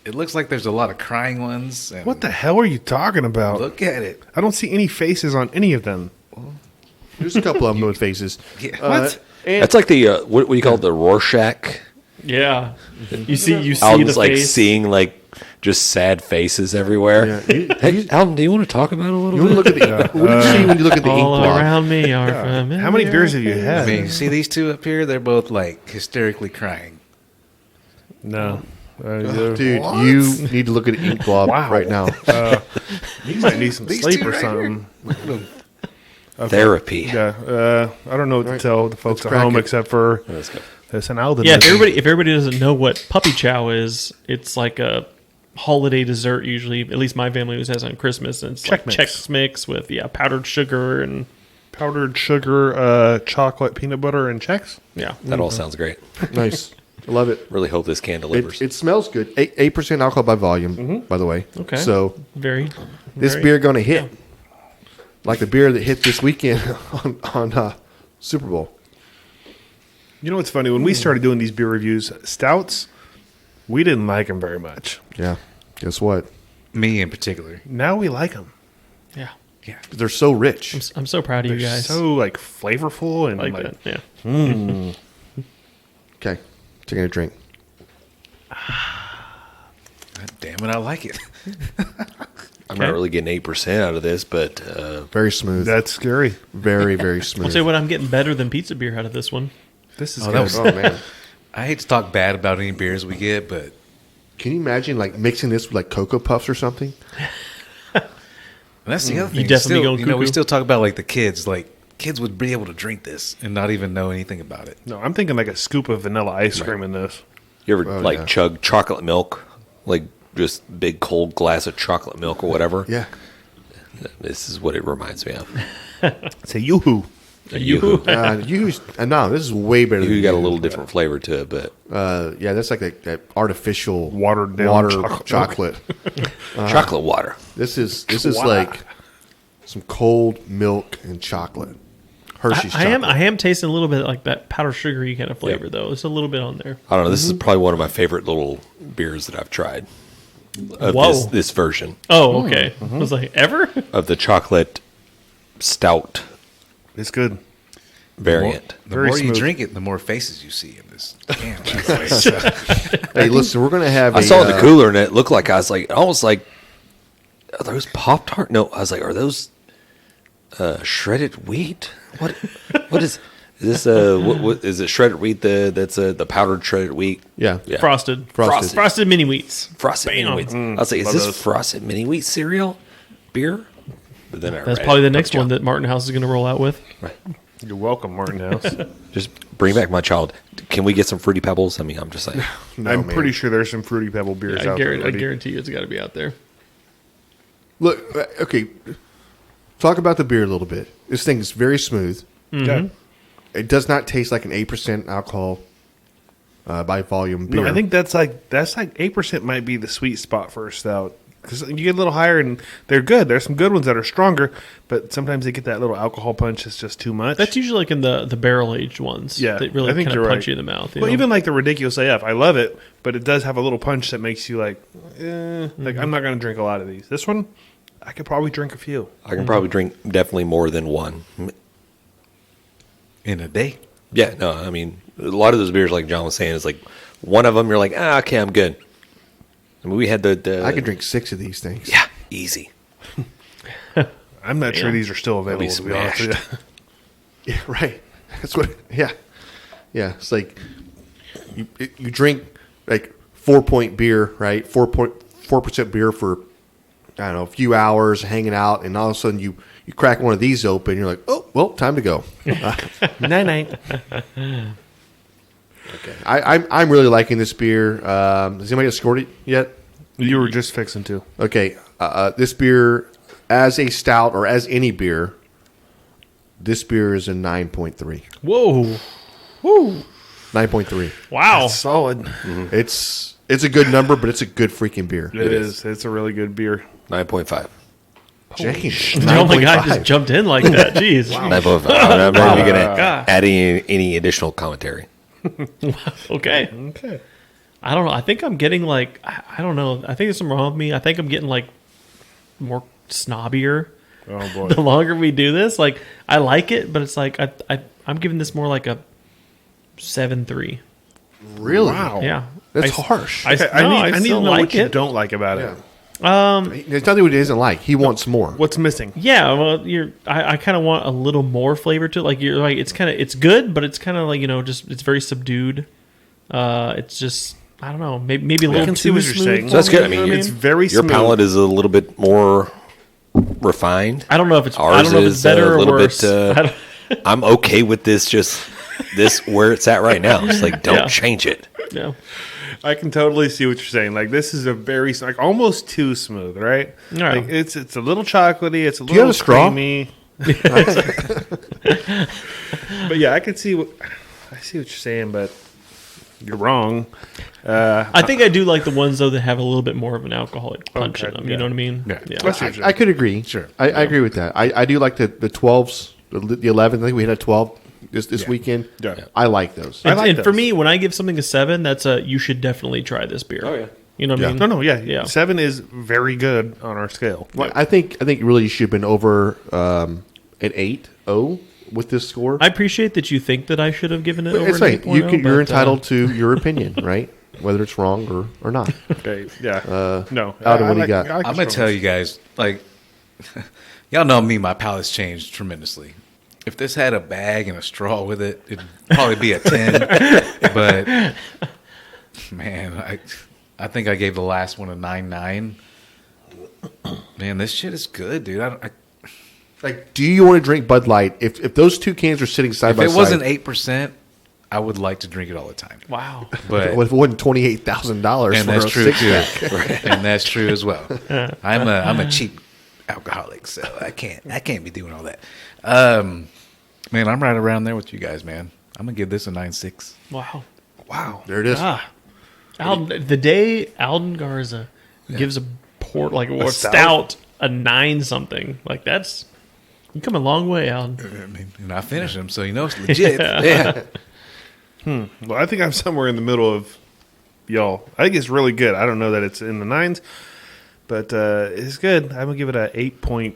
it looks like there's a lot of crying ones. And What the hell are you talking about? Look at it. I don't see any faces on any of them. There's a couple of them with faces. Yeah. What? That's like the what do you call it? The Rorschach. Yeah. You see Alden's the like face. seeing like just sad faces everywhere. Yeah. Hey, Alden, do you want to talk about it a little You bit? want to look at the what do you see when you look at the ink All block? around me are familiar. How many beers have you I had? mean, see these two up here? They're both like hysterically crying. No. Dude, you need to look at the ink blob right now. You might need some These sleep two or right something. Therapy. Yeah, I don't know what to tell the folks Let's at crack home it. except for Let's go. it's an Alden. Yeah, version. if everybody doesn't know what Puppy Chow is, it's like a holiday dessert usually. At least my family always has on Christmas. And it's Chex like Mix. Chex Mix with powdered sugar and Powdered sugar, chocolate, peanut butter, and Chex. yeah. That all sounds great. Nice. I love it. Really hope this can delivers. It smells good. 8% alcohol by volume, by the way. Okay. So Very. this very- beer going to hit like the beer that hit this weekend on Super Bowl. You know what's funny? When we started doing these beer reviews, stouts, we didn't like them very much. Yeah. Guess what? Me in particular. Now we like them. Yeah. Yeah. They're so rich. I'm so proud of They're you guys. so like flavorful and like like that. Yeah. Okay. Taking a drink. God damn it, I like it. I'm Okay. not really getting 8% out of this, but Very smooth. that's scary. Very, very I'll smooth. say what I'm getting better than pizza beer out of this one. This is Oh, good. that was- Oh man, I hate to talk bad about any beers we get, but can you imagine like mixing this with like Cocoa Puffs or something? and that's the other thing. definitely Still, going you know, we cuckoo. still talk about like the kids. Like kids would be able to drink this and not even know anything about it. No, I'm thinking like a scoop of vanilla ice cream in this. You ever Oh, yeah. chug chocolate milk, like just big cold glass of chocolate milk or whatever? Yeah. This is what it reminds me of. Say yoo-hoo. No, this is way better. You than got a little different flavor to it, but Yeah, that's like that artificial Watered down water chocolate. chocolate water. This is Wow. like some cold milk and chocolate. Hershey's I chocolate. am tasting a little bit like that powder sugary kind of flavor though. It's a little bit on there. I don't know. This is probably one of my favorite little beers that I've tried. Of Whoa. this version Oh, okay. I was like, ever? of the chocolate stout It's good. variant. The Very more you smooth. drink it, the more faces you see in this can. Hey, listen, we're gonna have. I saw the cooler and it looked like I was like almost like, are those Pop Tart? No, I was like, are those shredded wheat? What is this? What is it? Shredded wheat? That's the powdered shredded wheat. Yeah. Frosted. Frosted. Frosted mini wheats. Frosted Bam. mini wheats. I was like, is love this those. frosted mini wheat cereal beer? But then I That's read probably the it. next one that Martin House is going to roll out with. Right. You're welcome, Martin House. Just bring back my child. Can we get some fruity pebbles? I mean, I'm just saying. No, I'm man. pretty sure there's some Fruity Pebble beers I out there. I already. guarantee you it's got to be out there. Look, okay. Talk about the beer a little bit. This thing is very smooth. Yeah. It does not taste like an 8% alcohol by volume beer. No, I think that's like 8% might be the sweet spot for a stout because you get a little higher and they're good. There's some good ones that are stronger, but sometimes they get that little alcohol punch that's just too much. That's usually like in the barrel aged ones. Yeah, That really I think kind of you're punch right. you in the mouth. well, even like the ridiculous AF, I love it, but it does have a little punch that makes you like I'm not going to drink a lot of these. This one, I could probably drink a few. I can probably drink definitely more than one. In a day. Yeah, no, I mean, a lot of those beers, like John was saying, is like one of them, you're like, okay, I'm good. I mean, we had the I could drink 6 of these things. Yeah, easy. I'm not sure these are still available. be To be honest with you. Yeah, right. That's what. Yeah, yeah. It's like you drink like 4-point beer, right? 4% beer for I don't know a few hours hanging out, and all of a sudden you crack one of these open, you're like, oh well, time to go. Night. Okay, I'm really liking this beer. Has anybody scored it yet? You were just fixing to. Okay, this beer as a stout or as any beer, this beer is a 9.3. Whoa. Woo. 9.3. Wow. Solid. It's a good number, but it's a good freaking beer. It is. It's a really good beer. 9.5. James, Oh my God, 9.5. just jumped in like that. Jeez. 9.5. I'm not even going to God. add any additional commentary. Okay. Okay. I don't know. I think I'm getting like, I don't know. I think there's something wrong with me. I think I'm getting like more snobbier Oh boy. the longer we do this. Like, I like it, but it's like, I'm giving this more like a 7.3. Really? Wow. Yeah. That's I- harsh. I, Okay, no, I need to still know like what you it. don't like about it. There's nothing he doesn't like. He wants more. What's missing? Yeah, well, I kind of want a little more flavor to it. Like you're like, it's good, but it's kind of like just it's very subdued. It's just I don't know, maybe a little can see too what you're smooth saying. for So that's me, good. I you know mean, what It's very Your smooth. palate is a little bit more refined. I don't know if it's Ours I don't know if it's is better a or little worse. bit. I don't- I'm okay with this. This where it's at right now. It's like don't Yeah. change it. yeah. I can totally see what you're saying. Like this is a very like almost too smooth, right? Yeah. Like it's a little chocolatey. It's a you little have a straw? creamy. But yeah, I see what you're saying, but you're wrong. I think I do like the ones though that have a little bit more of an alcoholic punch Okay, in them. You yeah. know what I mean? Yeah. That's what you're I could agree. Sure. I agree with that. I do like the 12s, the 11s. I think we had a 12 this weekend. Yeah. I like those. And, like and for those. me, when I give something a 7, that's a you should definitely try this beer. Oh, yeah. You know what I mean? No, yeah. Yeah. 7 is very good on our scale. Well, I think really you should have been over an 8.0 with this score. I appreciate that you think that I should have given it over It's an right. 8.0, You're but, entitled to your opinion, right? Whether it's wrong or not. Okay, yeah. No. Aldan, what do you I got? I'm gonna tell you guys, like, y'all know me. My palate's changed tremendously. If this had a bag and a straw with it, it'd probably be a 10. But man, I think I gave the last one a 9.9. Man, this shit is good, dude. Like, do you want to drink Bud Light? If those two cans are sitting side by if side, it wasn't 8%, I would like to drink it all the time. Wow. But what if it wasn't $28,000 and for that's a true too. six-pack? And that's true as well. I'm a cheap alcoholic, so I can't be doing all that. Man, I'm right around there with you guys, man. I'm gonna give this a 9.6. Wow. Wow. There it is. Aldan, the day Aldan Garza gives a port like a stout a 9 something, like that's you come a long way, Aldan. I mean, and I finished them, so you know it's legit. Yeah. Well, I think I'm somewhere in the middle of y'all. I think it's really good. I don't know that it's in the 9s, but it's good. I'm gonna give it a 8.6.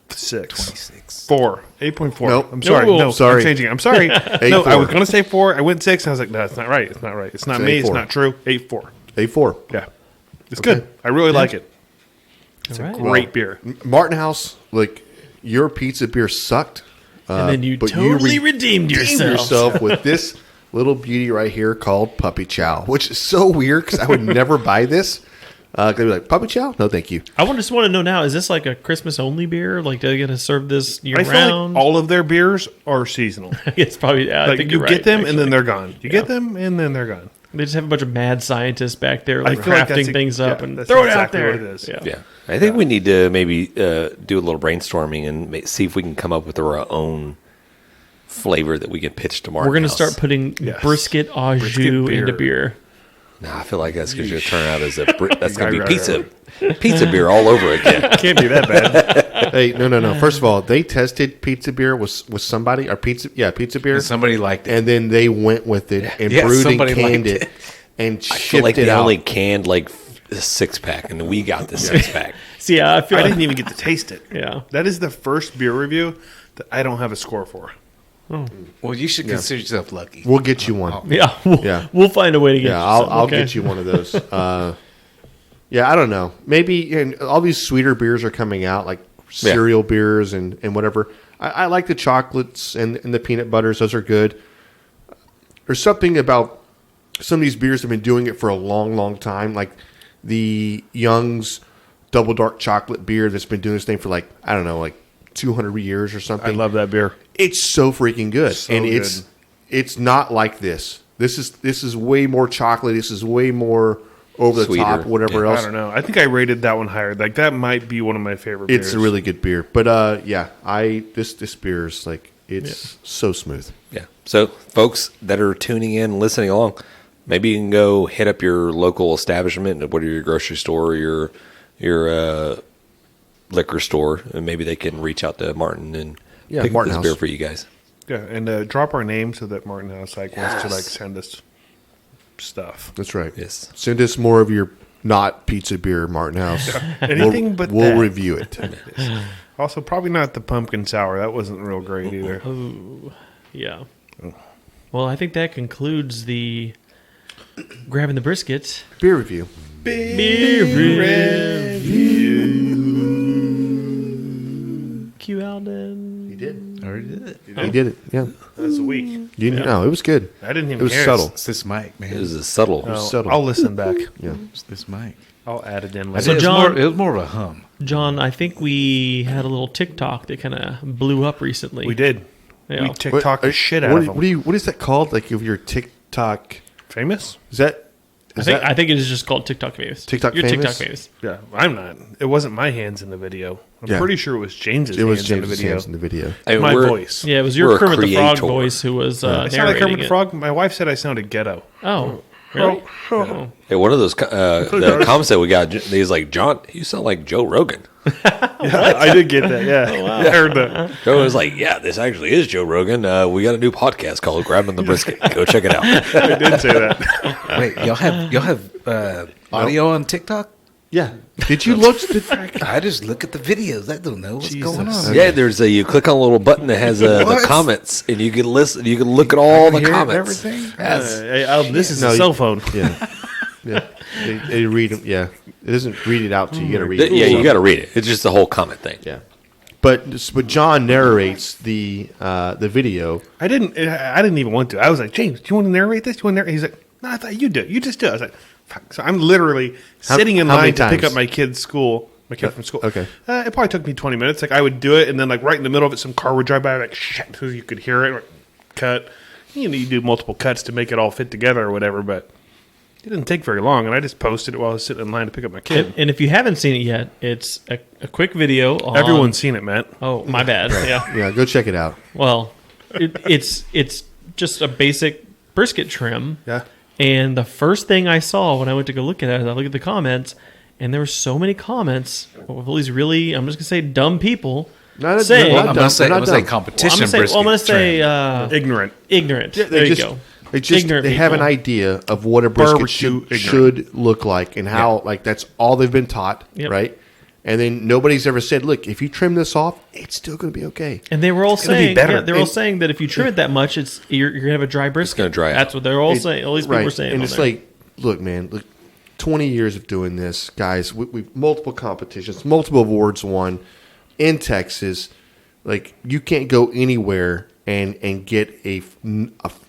26. 4. 8.4. Nope. I'm sorry. No, No, sorry. I'm changing. I'm sorry. No, 8.4. I was going to say 4. I went 6. And I was like, no, it's not right. It's not right. It's not It's me. It's 8.4. not true. 8.4. 8.4. Yeah. It's Okay. good. I really like it. It's All a right. great beer. Martin House, like, your pizza beer sucked. And then you but totally redeemed yourself. with this little beauty right here called Puppy Chow, which is so weird because I would never buy this. They'd be like, Puppy Chow? No, thank you. I just want to know now, is this like a Christmas only beer? Like, they're going to serve this year I feel round? like all of their beers are seasonal. It's probably, I Like, think you you're get right, them actually. and then they're gone. You get them and then they're gone. They just have a bunch of mad scientists back there like feel like crafting that's things up yeah, and that's throw exactly it out there. what it is. Yeah. Yeah, I think we need to maybe do a little brainstorming and see if we can come up with our own flavor that we can pitch to Martin. We're going to House. start putting Yes. brisket au jus beer. into beer. Nah, I feel like that's going to turn out as that's going to be Right. pizza beer all over again. Can't be that bad. Hey, no. First of all, they tested pizza beer with somebody, or pizza beer. And somebody liked it. And then they went with it and Yeah, brewed and somebody canned liked it and I shipped feel like it they out. only canned like a 6-pack, and we got the 6-pack. See, I feel I like, didn't even get to taste it. yeah. That is the first beer review that I don't have a score for. Well, you should consider yourself lucky. We'll get you one. Yeah, Yeah. we'll find a way to get Yeah, you some, I'll okay? get you one of those. Yeah, I don't know. Maybe and all these sweeter beers are coming out, like cereal beers and whatever. I like the chocolates and the peanut butters. Those are good. There's something about some of these beers that have been doing it for a long, long time. Like the Young's Double Dark Chocolate beer that's been doing this thing for like, I don't know, like 200 years or something. I love that beer. It's so freaking good, So and good. it's not like this. This is way more chocolate. This is way more over the Sweeter. top, whatever Yeah. else. I don't know. I think I rated that one higher. Like that might be one of my favorite beers. It's a really good beer, but yeah, this beer is like it's so smooth. Yeah. So, folks that are tuning in, listening along, maybe you can go hit up your local establishment, whether your grocery store or your liquor store, and maybe they can reach out to Martin and pick Martin up House. this beer for you guys. Yeah, and drop our name so that Martin House wants to like send us stuff. That's right. Yes. Send us more of your not pizza beer, Martin House. Anything but we'll that. review it. Also, probably not the pumpkin sour. That wasn't real great either. Yeah. Well, I think that concludes the grabbing the brisket. Beer review. Q Aldan. He did. I already did it. He did it. Yeah. That was a week. You know, it was good. I didn't even It was hear subtle. It's this mic, man. It was a subtle. subtle. I'll listen back. Yeah. It's this mic. I'll add it in I later. said John- it was more of a hum. John, I think we had a little TikTok that kind of blew up recently. We did. Yeah. We TikTok the shit out what, of them. What is that called? Like if you're TikTok, Famous? is that? Is that I think it is just called TikTok famous. TikTok You're famous? TikTok famous. Yeah, I'm not. It wasn't my hands in the video. I'm Yeah. pretty sure it was James's it was hands in the James' video. hands in the video. I mean, My we're- voice. Yeah, it was We're your a Kermit the Frog creator. voice who was I sound like narrating Kermit the it. Frog. My wife said I sounded ghetto. Oh, really? Oh. Hey, one of those the comments that we got, he's like, John, you sound like Joe Rogan. I did get that. Yeah, I heard that. Joe was like, yeah, this actually is Joe Rogan. We got a new podcast called Grabbing the Brisket. Go check it out. I did say that. Wait, y'all have audio on TikTok? Yeah. Did you look? I just look at the videos. I don't know what's going on. Yeah, there's you click on a little button that has the What? comments, and you can listen. You can look at all the Hear comments. everything. This is No, a you- cell phone. Yeah. Yeah. They read them. Yeah. It doesn't read it out to you. You got to read it. Yeah, you got to read it. It's just the whole comment thing. Yeah. But John narrates the video. I didn't even want to. I was like, James, do you want to narrate this? Do you want to narrate? He's like, no, I thought you do. You just do it. I was like, fuck. So I'm literally sitting in how many line to pick times? up my kid from school. Okay. It probably took me 20 minutes. Like I would do it, and then like right in the middle of it, some car would drive by, like shit, so you could hear it. Cut. You do multiple cuts to make it all fit together or whatever, but it didn't take very long. And I just posted it while I was sitting in line to pick up my kid. And if you haven't seen it yet, it's a quick video. Everyone's seen it, Matt. Oh, my bad. Yeah. Yeah, go check it out. Well, it's just a basic brisket trim. Yeah. And the first thing I saw when I went to go look at it, I looked at the comments, and there were so many comments of all these really, I'm just gonna say, dumb people saying. I'm gonna say competition. I'm gonna say Ignorant. Ignorant. Yeah, there you go. They have an idea of what a brisket should look like and how like that's all they've been taught, right? And then nobody's ever said, "Look, if you trim this off, it's still going to be okay." And they were all saying, better. all saying that if you trim it that much, you're going to have a dry brisket. It's going to dry out. That's what they're all saying. All these people were saying. And it's like, look, man, 20 years of doing this, guys. We've multiple competitions, multiple awards won in Texas. Like you can't go anywhere and get a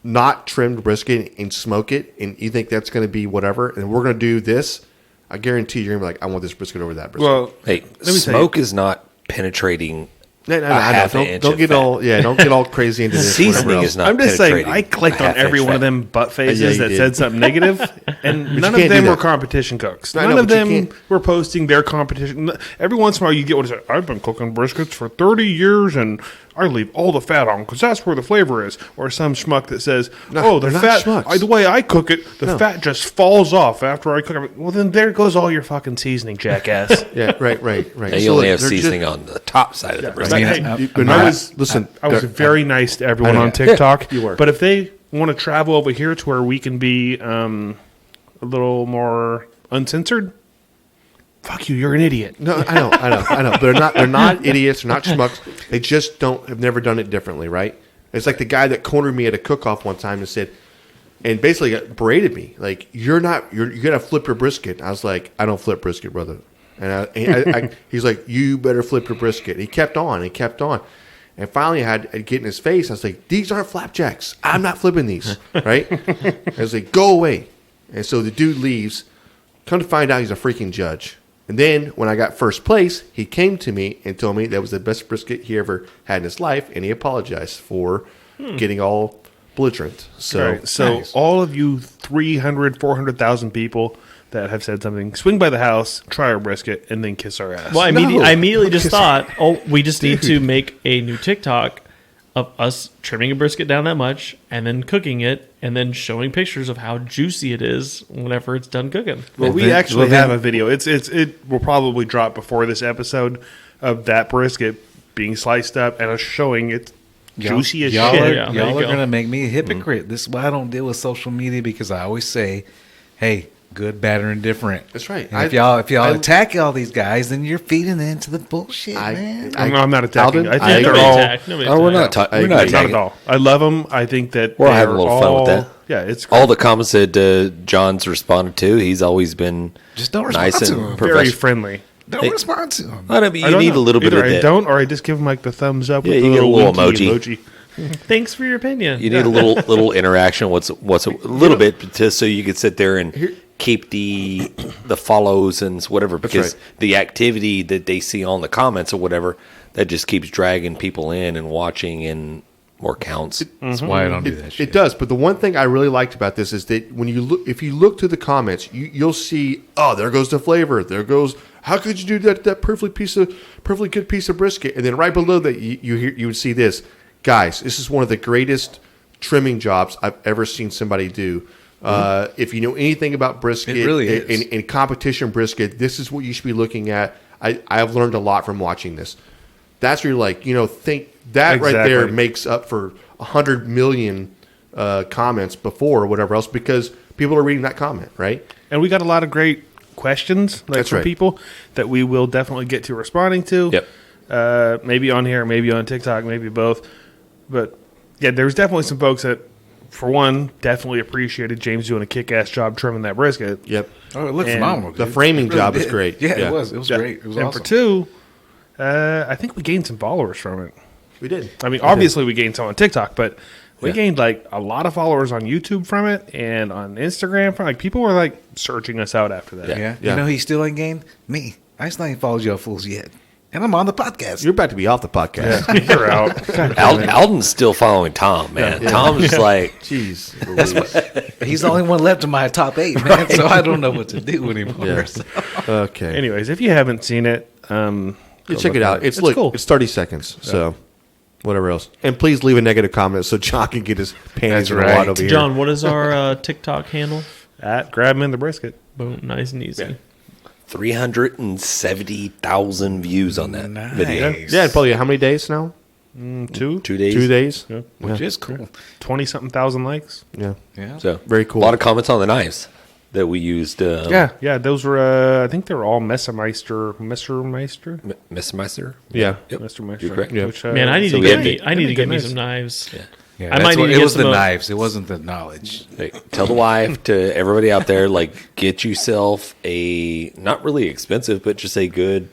not trimmed brisket and smoke it, and you think that's going to be whatever. And we're going to do this. I guarantee you're going to be like, I want this brisket over that brisket. Well, hey, smoke is not penetrating. No, don't get all crazy into this. Seasoning is not. I'm just saying, I penetrating clicked on every one of them butt faces that did. said something negative, and none can't of them do were that. competition cooks. I None know, of but you them can't. were posting their competition. Every once in a while, you get what is it? I've been cooking briskets for 30 years, and I leave all the fat on because that's where the flavor is. Or some schmuck that says, No, the they're not fat. schmucks. The way I cook it, the fat just falls off after I cook it. Well, then there goes all your fucking seasoning, jackass. Yeah, right. And you only have seasoning on the top side of the brisket. I was very nice to everyone on TikTok. You were. But if they want to travel over here to where we can be a little more uncensored, fuck you, you're an idiot. No, I know. They're not idiots. They're not schmucks. They just have never done it differently, right? It's like the guy that cornered me at a cook-off one time and said, and basically berated me, like you're gonna flip your brisket. I was like, I don't flip brisket, brother. And he's like, you better flip your brisket. He kept on. And finally, I had to get in his face. I was like, these aren't flapjacks. I'm not flipping these, right? I was like, go away. And so the dude leaves. Come to find out, he's a freaking judge. And then when I got first place, he came to me and told me that was the best brisket he ever had in his life, and he apologized for getting all belligerent. So, Nice. All of you 300, 400,000 people that have said something, swing by the house, try our brisket, and then kiss our ass. Well, I immediately just thought, we just need to make a new TikTok of us trimming a brisket down that much and then cooking it and then showing pictures of how juicy it is whenever it's done cooking. Well, we actually have a video. It will probably drop before this episode of that brisket being sliced up and us showing it juicy as y'all shit. Y'all are gonna make me a hypocrite. This is why I don't deal with social media, because I always say, hey, good, bad, or indifferent. That's right. And if y'all attack all these guys, then you're feeding into the bullshit, man. I'm not attacking. Aldan, I think they're all. We're not Not at all. I love them. I think that We're having a little fun with that. Yeah, it's great. All the comments that John's responded to, he's always been Just don't nice respond to and him. very professional. friendly. Don't respond to them. I know, but you I don't need know. a little bit Either of I that. don't, or I just give them like the thumbs up with Yeah, the you get a little little winky emoji. Thanks for your opinion. You need a little interaction. What's a little bit just so you could sit there and keep the follows and whatever, because right. the activity that they see on the comments or whatever, that just keeps dragging people in and watching and more counts. That's why I don't do that shit. It does, but the one thing I really liked about this is that when you look, if you look through the comments, you'll see, oh, there goes the flavor. There goes, how could you do that perfectly good piece of brisket? And then right below that, you would see this, guys. This is one of the greatest trimming jobs I've ever seen somebody do. If you know anything about brisket, It really is. in competition brisket, this is what you should be looking at. I've learned a lot from watching this. That's where you're like, think that right there Exactly. makes up for 100 million comments before or whatever else, because people are reading that comment, right? And we got a lot of great questions That's from right. people that we will definitely get to responding to. Yep. Maybe on here, maybe on TikTok, maybe both. But yeah, there's definitely some folks that, for one, definitely appreciated James doing a kick-ass job trimming that brisket. Yep. Oh, it looked And phenomenal. the dude. framing It really job is did. great. Yeah, Yeah. it was. It was Yeah. great. It was and awesome. for two, I think we gained some followers from it. We did. I mean, obviously we gained some on TikTok, but we gained like a lot of followers on YouTube from it and on Instagram. From like people were like searching us out after that. Yeah. Yeah. You know, he still ain't gained me. I still ain't followed y'all fools yet, and I'm on the podcast. You're about to be off the podcast. You're out. Alden's still following Tom, man. Tom's like, Jeez. He's the only one left in my top 8, man. So I don't know what to do anymore. Yeah. So. Okay. Anyways, if you haven't seen it, You check it out. It's cool. It's 30 seconds. So whatever else. And please leave a negative comment so John can get his panties That's in a right. wad over here. John, what is our TikTok handle? at grab 'em in the brisket. Boom, nice and easy. 370,000 views on that Nice. video. Yeah, probably how many days now? 2, 2 days. 2 days? Yeah. Which is cool. 20-something thousand likes. Yeah. Yeah. So Very cool. A lot of comments on the knives that we used. Yeah. Those were, I think they were all Messermeister. Messermeister. Yeah. Yep. Messermeister. You're correct. Yeah. Which, Man, I need So to we get had me. to- I need to get me nice. some knives. Yeah. Yeah, I that's might need what- to it get was some the of- knives. It wasn't the knowledge. Hey, tell the wife to everybody out there, like, get yourself a not really expensive, but just a good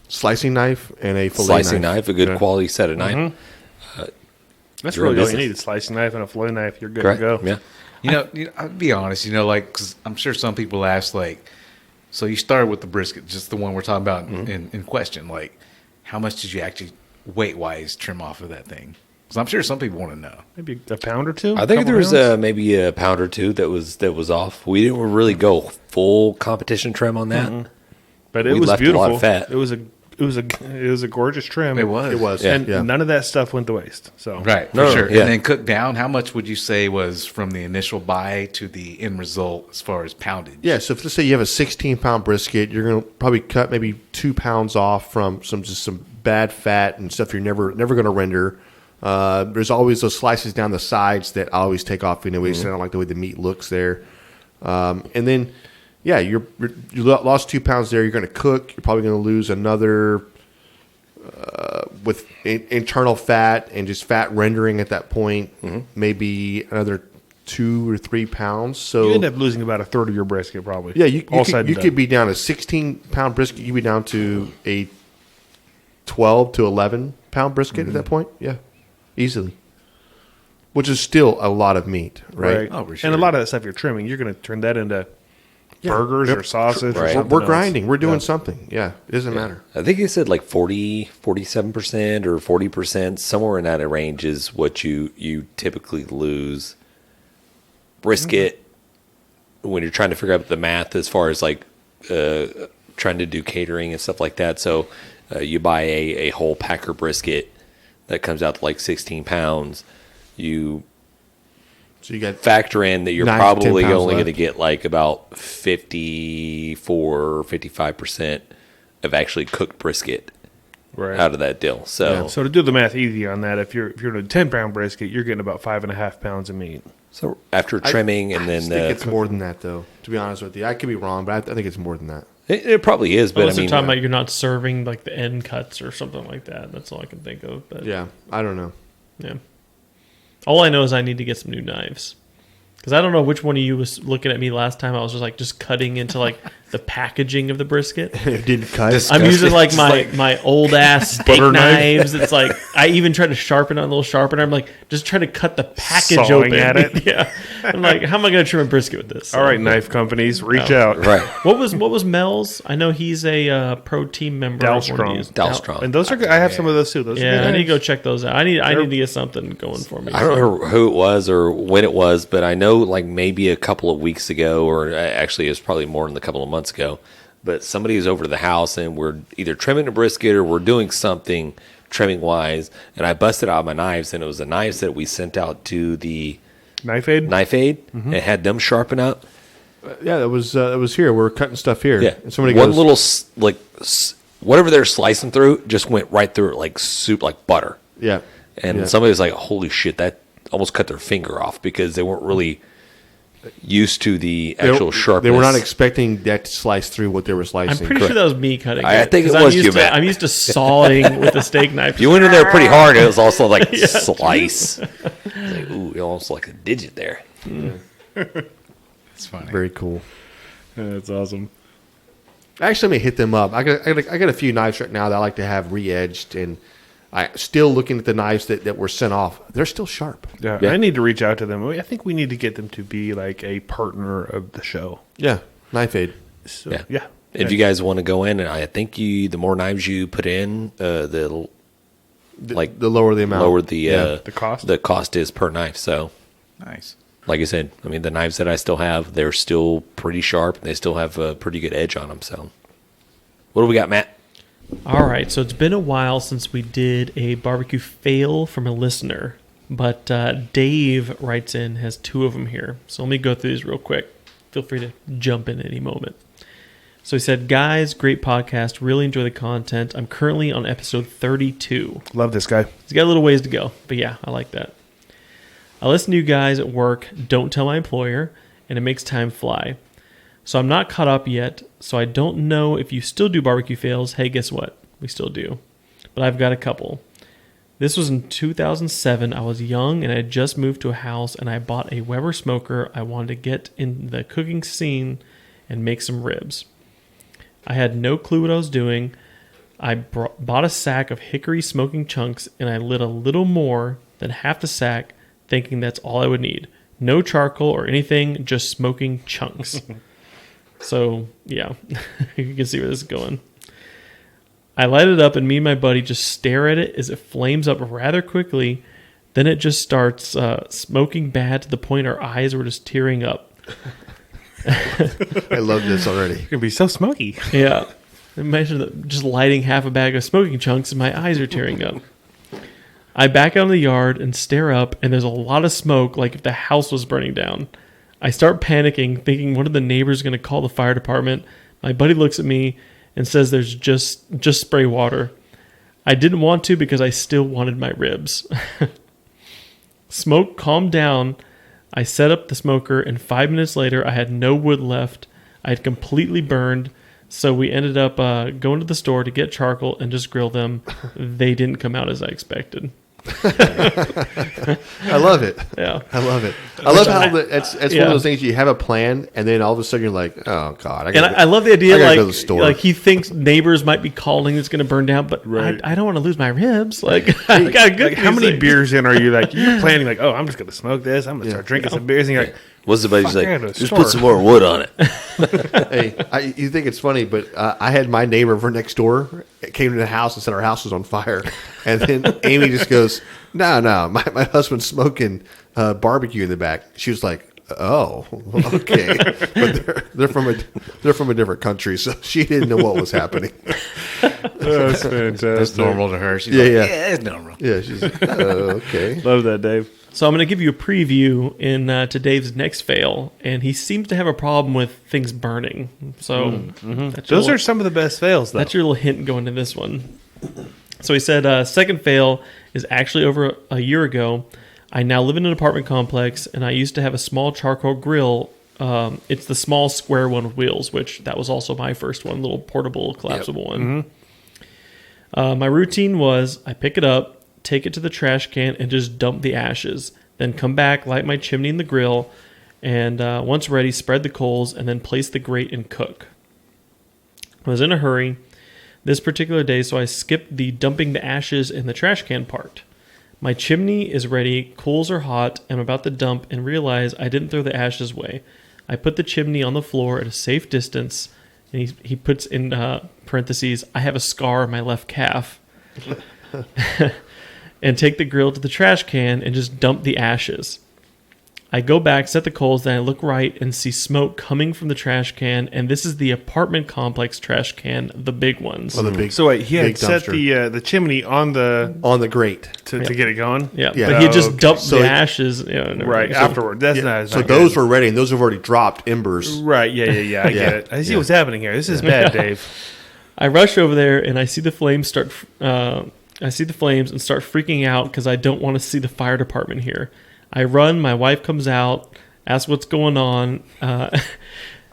Slicing knife and a fillet slicing knife, a good Yeah. quality set of knife. That's You're in really all you business. need. A slicing knife and a fillet knife. You're good Correct. to go. Yeah. I'll be honest, like, 'cause I'm sure some people ask, like, so you started with the brisket, just the one we're talking about in question. Like, how much did you actually, weight-wise, trim off of that thing? Because I'm sure some people want to know. Maybe a pound or two. I think couple there was pounds? maybe a pound or two that was off. We didn't really go full competition trim on that. But it we was left a beautiful. lot of fat. It was a gorgeous trim. It was. It was. And yeah. none of that stuff went to waste. So Right, for No, sure. yeah. And then cooked down, how much would you say was from the initial buy to the end result as far as poundage? Yeah, so if let's say you have a 16-pound brisket, you're going to probably cut maybe 2 pounds off from some bad fat and stuff you're never going to render. There's always those slices down the sides that I always take off anyway, so I don't like the way the meat looks there. And then, yeah, you lost 2 pounds there. You're going to cook. You're probably going to lose another with internal fat and just fat rendering at that point, maybe another 2 or 3 pounds. So you end up losing about a third of your brisket, probably. yeah, you said and could be down a 16-pound brisket. You'd be down to a 12 to 11-pound brisket at that point. Yeah, easily. Which is still a lot of meat, right? right. Oh, for sure. And a lot of that stuff you're trimming, you're going to turn that into burgers or sausage. Or Right. something We're else. grinding. We're doing something. Yeah, it doesn't matter. I think you said like 47% or 40%, somewhere in that range is what you typically lose. Brisket, when you're trying to figure out the math as far as like trying to do catering and stuff like that. So you buy a whole packer brisket that comes out to like 16 pounds. You So you got factor in that you're 9 to 10 probably pounds only going to left. get like about 54 or 55% of actually cooked brisket Right. out of that deal. So, So to do the math easy on that, if you're in a 10-pound brisket, you're getting about 5.5 pounds of meat. so after trimming and I then just think it's more than that, though. To be honest with you, I could be wrong, but I think it's more than that. it probably is. But Unless I you're mean, talking about you're not serving like the end cuts or something like that. That's all I can think of. But Yeah, I don't know. yeah. All I know is I need to get some new knives. Because I don't know which one of you was looking at me last time. I was just cutting into like the packaging of the brisket. It didn't cut. I'm using like my old ass steak Butter knife. knives. It's like I even tried to sharpen on a little sharpener. I'm like just trying to cut the package Sawing open. at it. Yeah. I'm like, how am I going to trim a brisket with this? All right, knife companies, reach out. right. What was Mel's? I know he's a pro team member. of one of Dalstrom. these. Dalstrom. And those are good. I have some of those too. Those are Yeah, good I need to go knives. check those out. I need to get something going for me. I don't remember who it was or when it was, but I know like maybe a couple of weeks ago, or actually it was probably more than a couple of months ago, but somebody was over to the house and we're either trimming a brisket or we're doing something trimming wise, and I busted out my knives, and it was the knives that we sent out to the Knife aid. Knife Aid and had them sharpen up. Yeah, that was here. We're cutting stuff here. Yeah, And somebody one goes, little whatever they're slicing through just went right through it like soup, like butter. yeah. And Yeah. somebody was like, "Holy shit!" That almost cut their finger off because they weren't really used to the actual sharpness. They were not expecting that to slice through what they were I'm slicing. pretty sure that was me cutting. I it, think it 'cause was you, Matt. I'm used to sawing with a steak knife. You went in there pretty hard. It was also like slice. Like, ooh, almost like a digit there. It's funny. Very cool. That's awesome. Actually, I'm gonna hit them up. I got a few knives right now that I like to have re-edged, and I still looking at the knives that were sent off. They're still sharp. Yeah, Yeah. I need to reach out to them. I think we need to get them to be like a partner of the show. Yeah, Knife Aid. So, Yeah. yeah. If you guys want to go in, and I think the more knives you put in, the lower the amount. lower the cost? The cost is per knife. So, Nice. like I said, I mean, the knives that I still have, they're still pretty sharp. They still have a pretty good edge on them. So, what do we got, Matt? All right, so it's been a while since we did a barbecue fail from a listener, but Dave writes in, has 2 of them here. So let me go through these real quick. Feel free to jump in any moment. So he said, guys, great podcast. Really enjoy the content. I'm currently on episode 32. Love this guy. He's got a little ways to go, but yeah, I like that. I listen to you guys at work, don't tell my employer, and it makes time fly. So I'm not caught up yet, so I don't know if you still do barbecue fails. Hey, guess what? We still do. But I've got a couple. This was in 2007. I was young and I had just moved to a house and I bought a Weber smoker. I wanted to get in the cooking scene and make some ribs. I had no clue what I was doing. I bought a sack of hickory smoking chunks and I lit a little more than half the sack, thinking that's all I would need. No charcoal or anything, just smoking chunks. So, yeah, you can see where this is going. I light it up and me and my buddy just stare at it as it flames up rather quickly. Then it just starts smoking bad to the point our eyes were just tearing up. I love this already. It's going to be so smoky. Yeah. Imagine just lighting half a bag of smoking chunks and my eyes are tearing up. I back out in the yard and stare up, and there's a lot of smoke like if the house was burning down. I start panicking, thinking one of the neighbors is going to call the fire department. My buddy looks at me and says there's just spray water. I didn't want to because I still wanted my ribs. Smoke calmed down. I set up the smoker, and 5 minutes later, I had no wood left. I had completely burned, so we ended up going to the store to get charcoal and just grill them. They didn't come out as I expected. I love it. Yeah. I love it. I love how it's one of those things you have a plan, and then all of a sudden you're like, oh God. I love the idea, I gotta like, go to the store. like he thinks neighbors might be calling, it's going to burn down, but Right. I don't want to lose my ribs. Like, I got good Like, how many music. beers in are you like, you're planning like, oh, I'm just going to smoke this. I'm going to start drinking some beers. And you're like, What's the buddy's Fuck, like? I gotta Just store. put some more wood on it. Hey, you think it's funny, but I had my neighbor for next door came to the house and said our house was on fire. And then Amy just goes, no, my husband's smoking barbecue in the back. She was like, oh, okay. But they're from a different country, so she didn't know what was happening. that's fantastic. That's normal to her. She's Yeah, like, yeah. it's normal. Yeah, she's like, okay. Love that, Dave. So I'm going to give you a preview to Dave's next fail, and he seems to have a problem with things burning. So that's your Those are some of the best fails, though. That's your little hint going to this one. So he said, second fail is actually over a year ago. I now live in an apartment complex, and I used to have a small charcoal grill. It's the small square one with wheels, which that was also my first one, little portable, collapsible one. My routine was I pick it up, take it to the trash can, and just dump the ashes. Then come back, light my chimney in the grill, and once ready, spread the coals, and then place the grate and cook. I was in a hurry this particular day, so I skipped the dumping the ashes in the trash can part. My chimney is ready, coals are hot, I'm about to dump and realize I didn't throw the ashes away. I put the chimney on the floor at a safe distance, and he puts in parentheses, I have a scar on my left calf. And take the grill to the trash can and just dump the ashes. I go back, set the coals, then I look right and see smoke coming from the trash can, and this is the apartment complex trash can, the big ones. Oh, the big, So wait, he had big set dumpster. the chimney on the grate. to get it going. Yeah, Yeah. but he just Okay. dumped So the it- ashes. You know, and Right everything. afterward. That's not. So not those good. were ready, and those have already dropped embers. right. Yeah. I Yeah. get it. I see Yeah. what's happening here. This is bad, Dave. I rush over there and I see the flames start. I see the flames and start freaking out because I don't want to see the fire department here. I run. My wife comes out, asks what's going on, and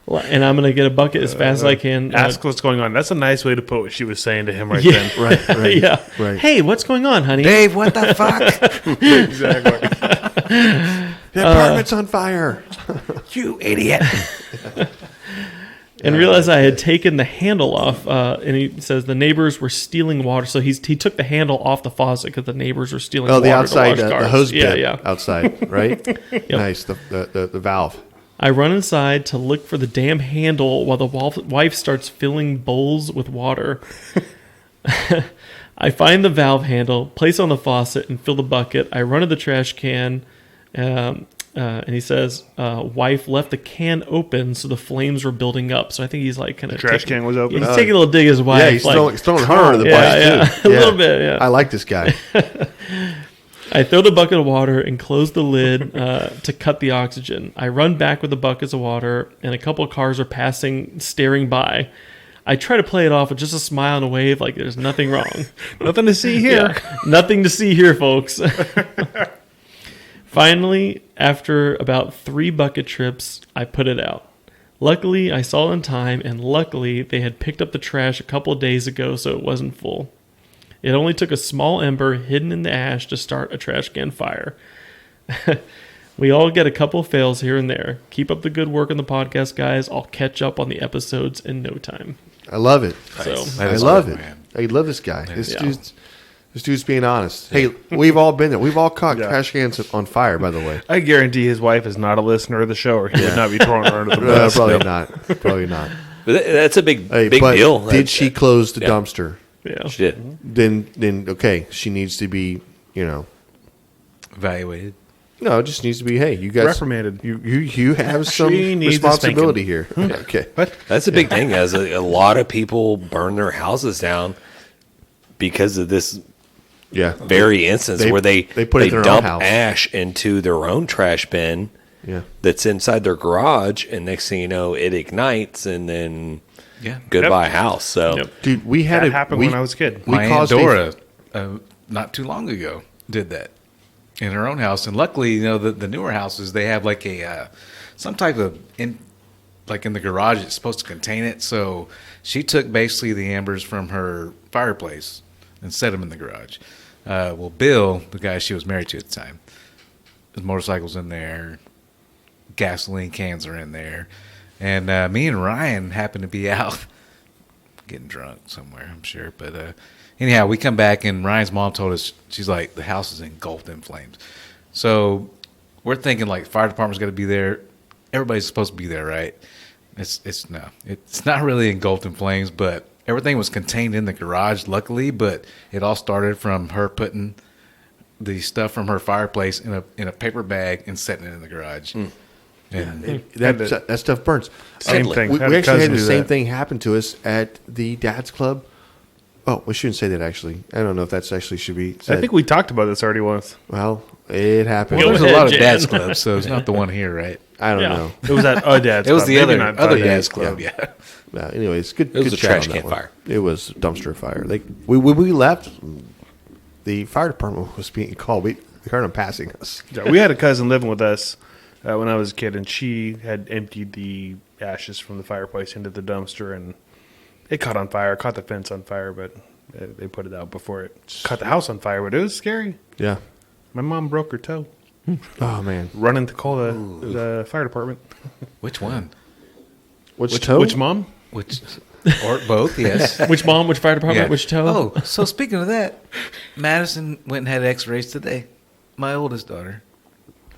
I'm gonna get a bucket as fast as I can. Ask what's going on. That's a nice way to put what she was saying to him right Yeah. then. Right. yeah. Right. Hey, what's going on, honey? Dave, what the fuck? Exactly. The apartment's on fire. You idiot. and realized I had taken the handle off. And he says the neighbors were stealing water, so he took the handle off the faucet because the neighbors were stealing water. the outside, to wash cars. the hose bit Yeah. outside, right? Nice, the valve. I run inside to look for the damn handle while the wife starts filling bowls with water. I find the valve handle, place on the faucet, and fill the bucket. I run to the trash can, and he says, wife left the can open, so the flames were building up. So I think he's like kind of trash can was open? He's taking a little dig at his wife. Yeah, he's throwing her under the bus, a too. little bit, yeah. I like this guy. I throw the bucket of water and close the lid to cut the oxygen. I run back with the buckets of water, and a couple of cars are passing, staring by. I try to play it off with just a smile and a wave like there's nothing wrong. Nothing to see here. Yeah, nothing to see here, folks. Finally, after about 3 bucket trips, I put it out. Luckily, I saw it in time, and luckily, they had picked up the trash a couple of days ago, so it wasn't full. It only took a small ember hidden in the ash to start a trash can fire. We all get a couple fails here and there. Keep up the good work on the podcast, guys. I'll catch up on the episodes in no time. I love it. So, I love it. Man. I love this guy. This Yeah. dude's being honest. Hey, we've all been there. We've all caught trash cans on fire, by the way. I guarantee his wife is not a listener of the show, or he would not be throwing her under the bus. Probably not. Probably not. But that's a big Hey, big but deal. did she close the dumpster? yeah. She did. Then okay, she needs to be, Evaluated. no, it just needs to be. Hey, you guys, Reprimanded. You have some She needs a responsibility here. Okay, What? That's a big thing. As a lot of people burn their houses down because of this yeah, very instance They- where they put it in their own dump house. ash into their own trash bin yeah. that's inside their garage, and next thing you know, it ignites, and then Yeah. goodbye house. So Yep. Dude, we had That happened when I was a kid. We My Aunt caused Dora, not too long ago, did that in her own house. And luckily, the newer houses, they have like some type of in the garage, it's supposed to contain it. So she took basically the embers from her fireplace and set them in the garage. Well, Bill, the guy she was married to at the time, his motorcycle's in there, gasoline cans are in there, and me and Ryan happened to be out getting drunk somewhere, I'm sure. But anyhow, we come back, and Ryan's mom told us, she's like, the house is engulfed in flames. So we're thinking like fire department's got to be there. Everybody's supposed to be there, right? It's not really engulfed in flames, but everything was contained in the garage, luckily. But it all started from her putting the stuff from her fireplace in a paper bag and setting it in the garage. And that stuff burns. Same thing. We Had a actually had cousin the do same that. thing happen to us at the dad's club. Oh, we shouldn't say that, actually. I don't know if that's actually should be said. I think we talked about this already once. Well, it happened. Go there's a ahead, lot of Jan. dad's clubs, so it's not the one here, right? I don't Yeah. know. It was at dad's. It was club. the Maybe other not other Dad's. dad's club, yeah. Well, anyways, good. It was good a chat trash on can that one. fire. It was a dumpster fire. Like when we left, the fire department was being called. We heard them passing us. Yeah, we had a cousin living with us when I was a kid, and she had emptied the ashes from the fireplace into the dumpster, and it caught on fire, caught the fence on fire, but they put it out before it caught the house on fire. But it was scary. Yeah. My mom broke her toe Oh man. running to call the fire department. Which one? Which toe? Which mom? Which or both? Yes. Which mom? Which fire department? Yeah. Which toe? Oh, so speaking of that, Madison went and had X-rays today. My oldest daughter.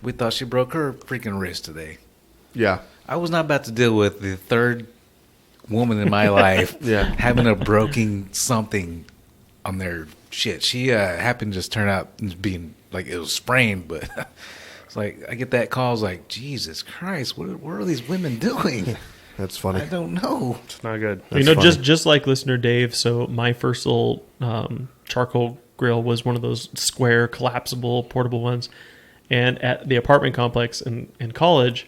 We thought she broke her freaking wrist today. Yeah. I was not about to deal with the third woman in my life Yeah. having a broken something on their shit. She happened to just turn out being like it was sprained, but it's like I get that call. I was like, Jesus Christ, what are these women doing? That's funny. I don't know. It's not good. You know, funny. just like listener Dave. So my first little charcoal grill was one of those square, collapsible, portable ones. And at the apartment complex in college,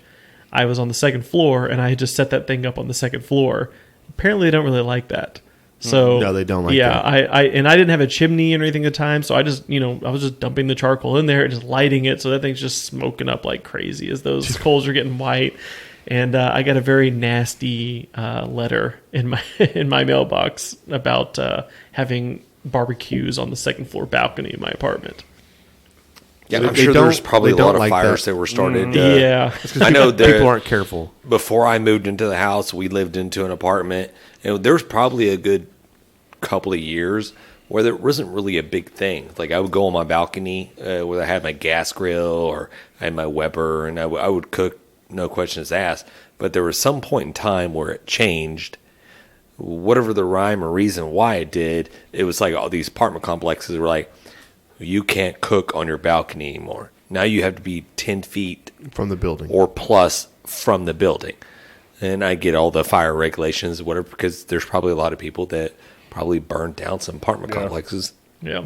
I was on the second floor, and I had just set that thing up on the second floor. Apparently, they don't really like that. So No, they don't like yeah, that. I didn't have a chimney or anything at the time, so I just I was just dumping the charcoal in there and just lighting it, so that thing's just smoking up like crazy as those coals are getting white. And I got a very nasty letter in my mailbox about having barbecues on the second floor balcony of my apartment. Yeah, They- I'm they sure don't- there's probably they a lot don't of like fires that. that were started. Yeah. I know People aren't careful. before I moved into the house, we lived into an apartment, and there was probably a good couple of years where there wasn't really a big thing. Like I would go on my balcony where I had my gas grill or I had my Weber, and I would cook, no questions asked. But there was some point in time where it changed. Whatever the rhyme or reason why it did, it was like all these apartment complexes were like, you can't cook on your balcony anymore. Now you have to be 10 feet From the building. or plus from the building. And I get all the fire regulations, whatever, because there's probably a lot of people that probably burned down some apartment complexes. Yeah.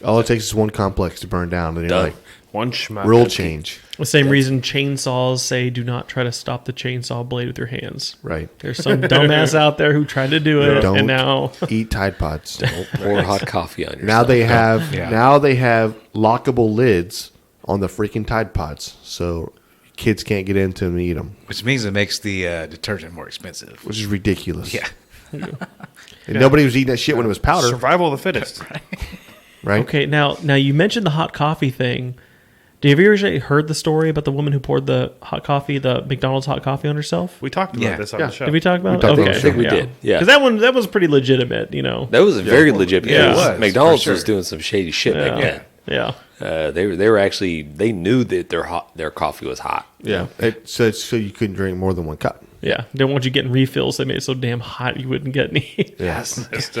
All it takes is one complex to burn down, and you're Done. like, One schmuck. rule change. The same reason chainsaws say do not try to stop the chainsaw blade with your hands. Right. There's some dumbass out there who tried to do it, Don't and now eat Tide Pods. Or hot coffee on your Now they have Yeah. now they have lockable lids on the freaking Tide Pods, so kids can't get into them and eat them, Which means it makes the detergent more expensive. which is ridiculous. Yeah. And nobody was eating that shit when it was powder, Survival of the fittest. right? okay. Now you mentioned the hot coffee thing. Have you ever heard the story about the woman who poured the hot coffee, the McDonald's hot coffee on herself? We talked about Yeah. this on Yeah. the show. Did we talk about talked it? about Okay. it. I think we did, yeah. Because that was pretty legitimate, you know. That was very legit. Yeah. Yeah, It was, McDonald's for was sure. doing some shady shit back then. Yeah. They were actually, they knew that their coffee was hot. Yeah. So you couldn't drink more than one cup. Yeah. They didn't want you getting refills. They made it so damn hot you wouldn't get any. Yes. Just,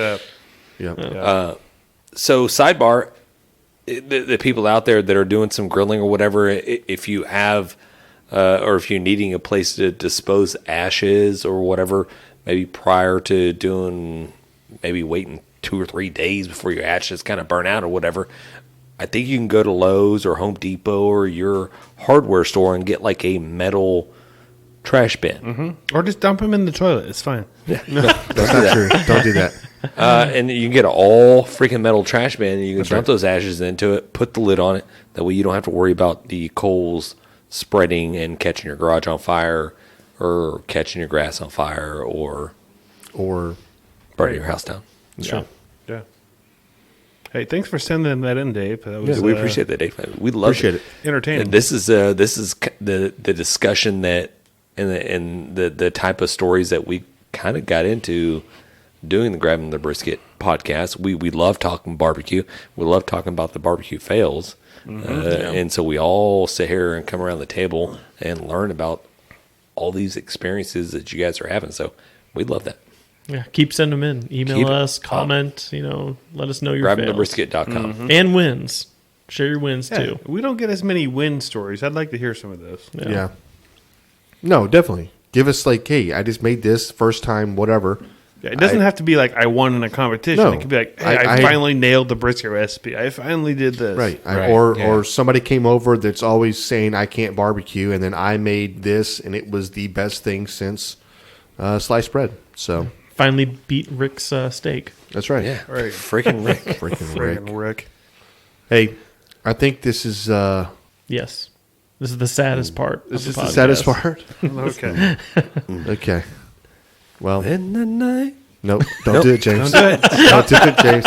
Yeah. So sidebar, the people out there that are doing some grilling or whatever, if you have, or if you're needing a place to dispose ashes or whatever, maybe prior to doing, maybe waiting 2 or 3 days before your ashes kind of burn out or whatever, I think you can go to Lowe's or Home Depot or your hardware store and get like a metal trash bin. or just dump them in the toilet. It's fine. That's not true. Don't do that. And you can get an all freaking metal trash bin, and you can dump those ashes into it, put the lid on it. That way you don't have to worry about the coals spreading and catching your garage on fire or catching your grass on fire or Or burning your house down. sure. Yeah. Hey, thanks for sending that in, Dave. That was, We appreciate that, Dave. We love Appreciate it. entertaining. And this is the discussion that and the type of stories that we kind of got into doing the Grabbing the Brisket podcast. We love talking barbecue. We love talking about the barbecue fails. And so we all sit here and come around the table and learn about all these experiences that you guys are having. So we love that. Yeah. Keep sending them in. Email Keep it us, up. comment, let us know your fails. GrabbingTheBrisket.com. And wins. Share your wins Yeah, too. we don't get as many win stories. I'd like to hear some of those. Yeah. No, definitely. Give us like, hey, I just made this first time, whatever. Yeah, it doesn't have to be like I won in a competition. No. It could be like, hey, I I- finally nailed the brisket recipe. I finally did this. Right. Right, Or yeah. somebody came over that's always saying I can't barbecue, and then I made this, and it was the best thing since sliced bread. So Finally beat Rick's steak. that's right. Yeah. Right. Freaking Rick. Freaking Rick. Friggin' Rick. Hey, I think this is Yes. This is the saddest part. this of is the the saddest podcast. part. Okay. Okay. Well, In the night. nope. Don't do it, James. Don't do it, James.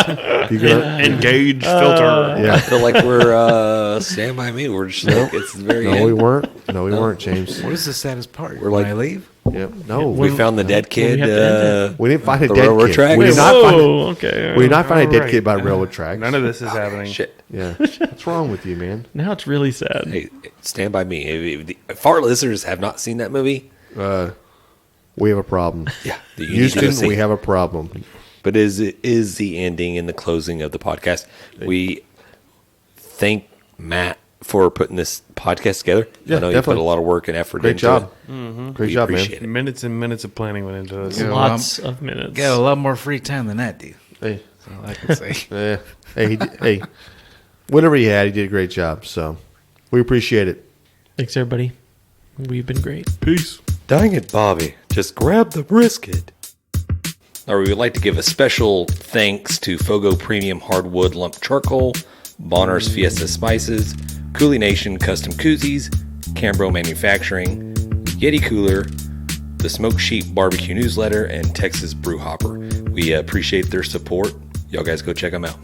You gonna, Engaged filter. I yeah. feel like we're Stand By Me. We're just like, it's the very No, end. we weren't. No, we weren't, James. What is the saddest part? We're When like- I leave? Yep. No, We found the dead kid. have to end we didn't find a the dead railroad kid. tracks? We did not find. Whoa, okay. We did not find a dead Alright. kid by railroad tracks. None of this is happening. Shit. Yeah. What's wrong with you, man? Now it's really sad. Hey, Stand By Me. If our listeners have not seen that movie, We have a problem. yeah, you need to go Houston, see. we have a problem. But is the ending and the closing of the podcast. We thank Matt for putting this podcast together. Yeah, I know you definitely. put a lot of work and effort Great into job. it. Great We job, man. appreciate it. Minutes and minutes of planning went into this. Yeah. Lots of minutes. Got a lot more free time than that, dude. Hey, That's all I can say. hey, whatever he had, he did a great job. So we appreciate it. Thanks, everybody. We've been great. Peace. Dang it, Bobby. Just grab the brisket. Or we would like to give a special thanks to FOGO Premium Hardwood Lump Charcoal, Bolner's Fiesta Spices, CoolieNation Custom Koozies, Cambro Manufacturing, Yeti Cooler, the Smoke Sheep Barbecue Newsletter, and Texas Brew Hopper. We appreciate their support. Y'all guys go check them out.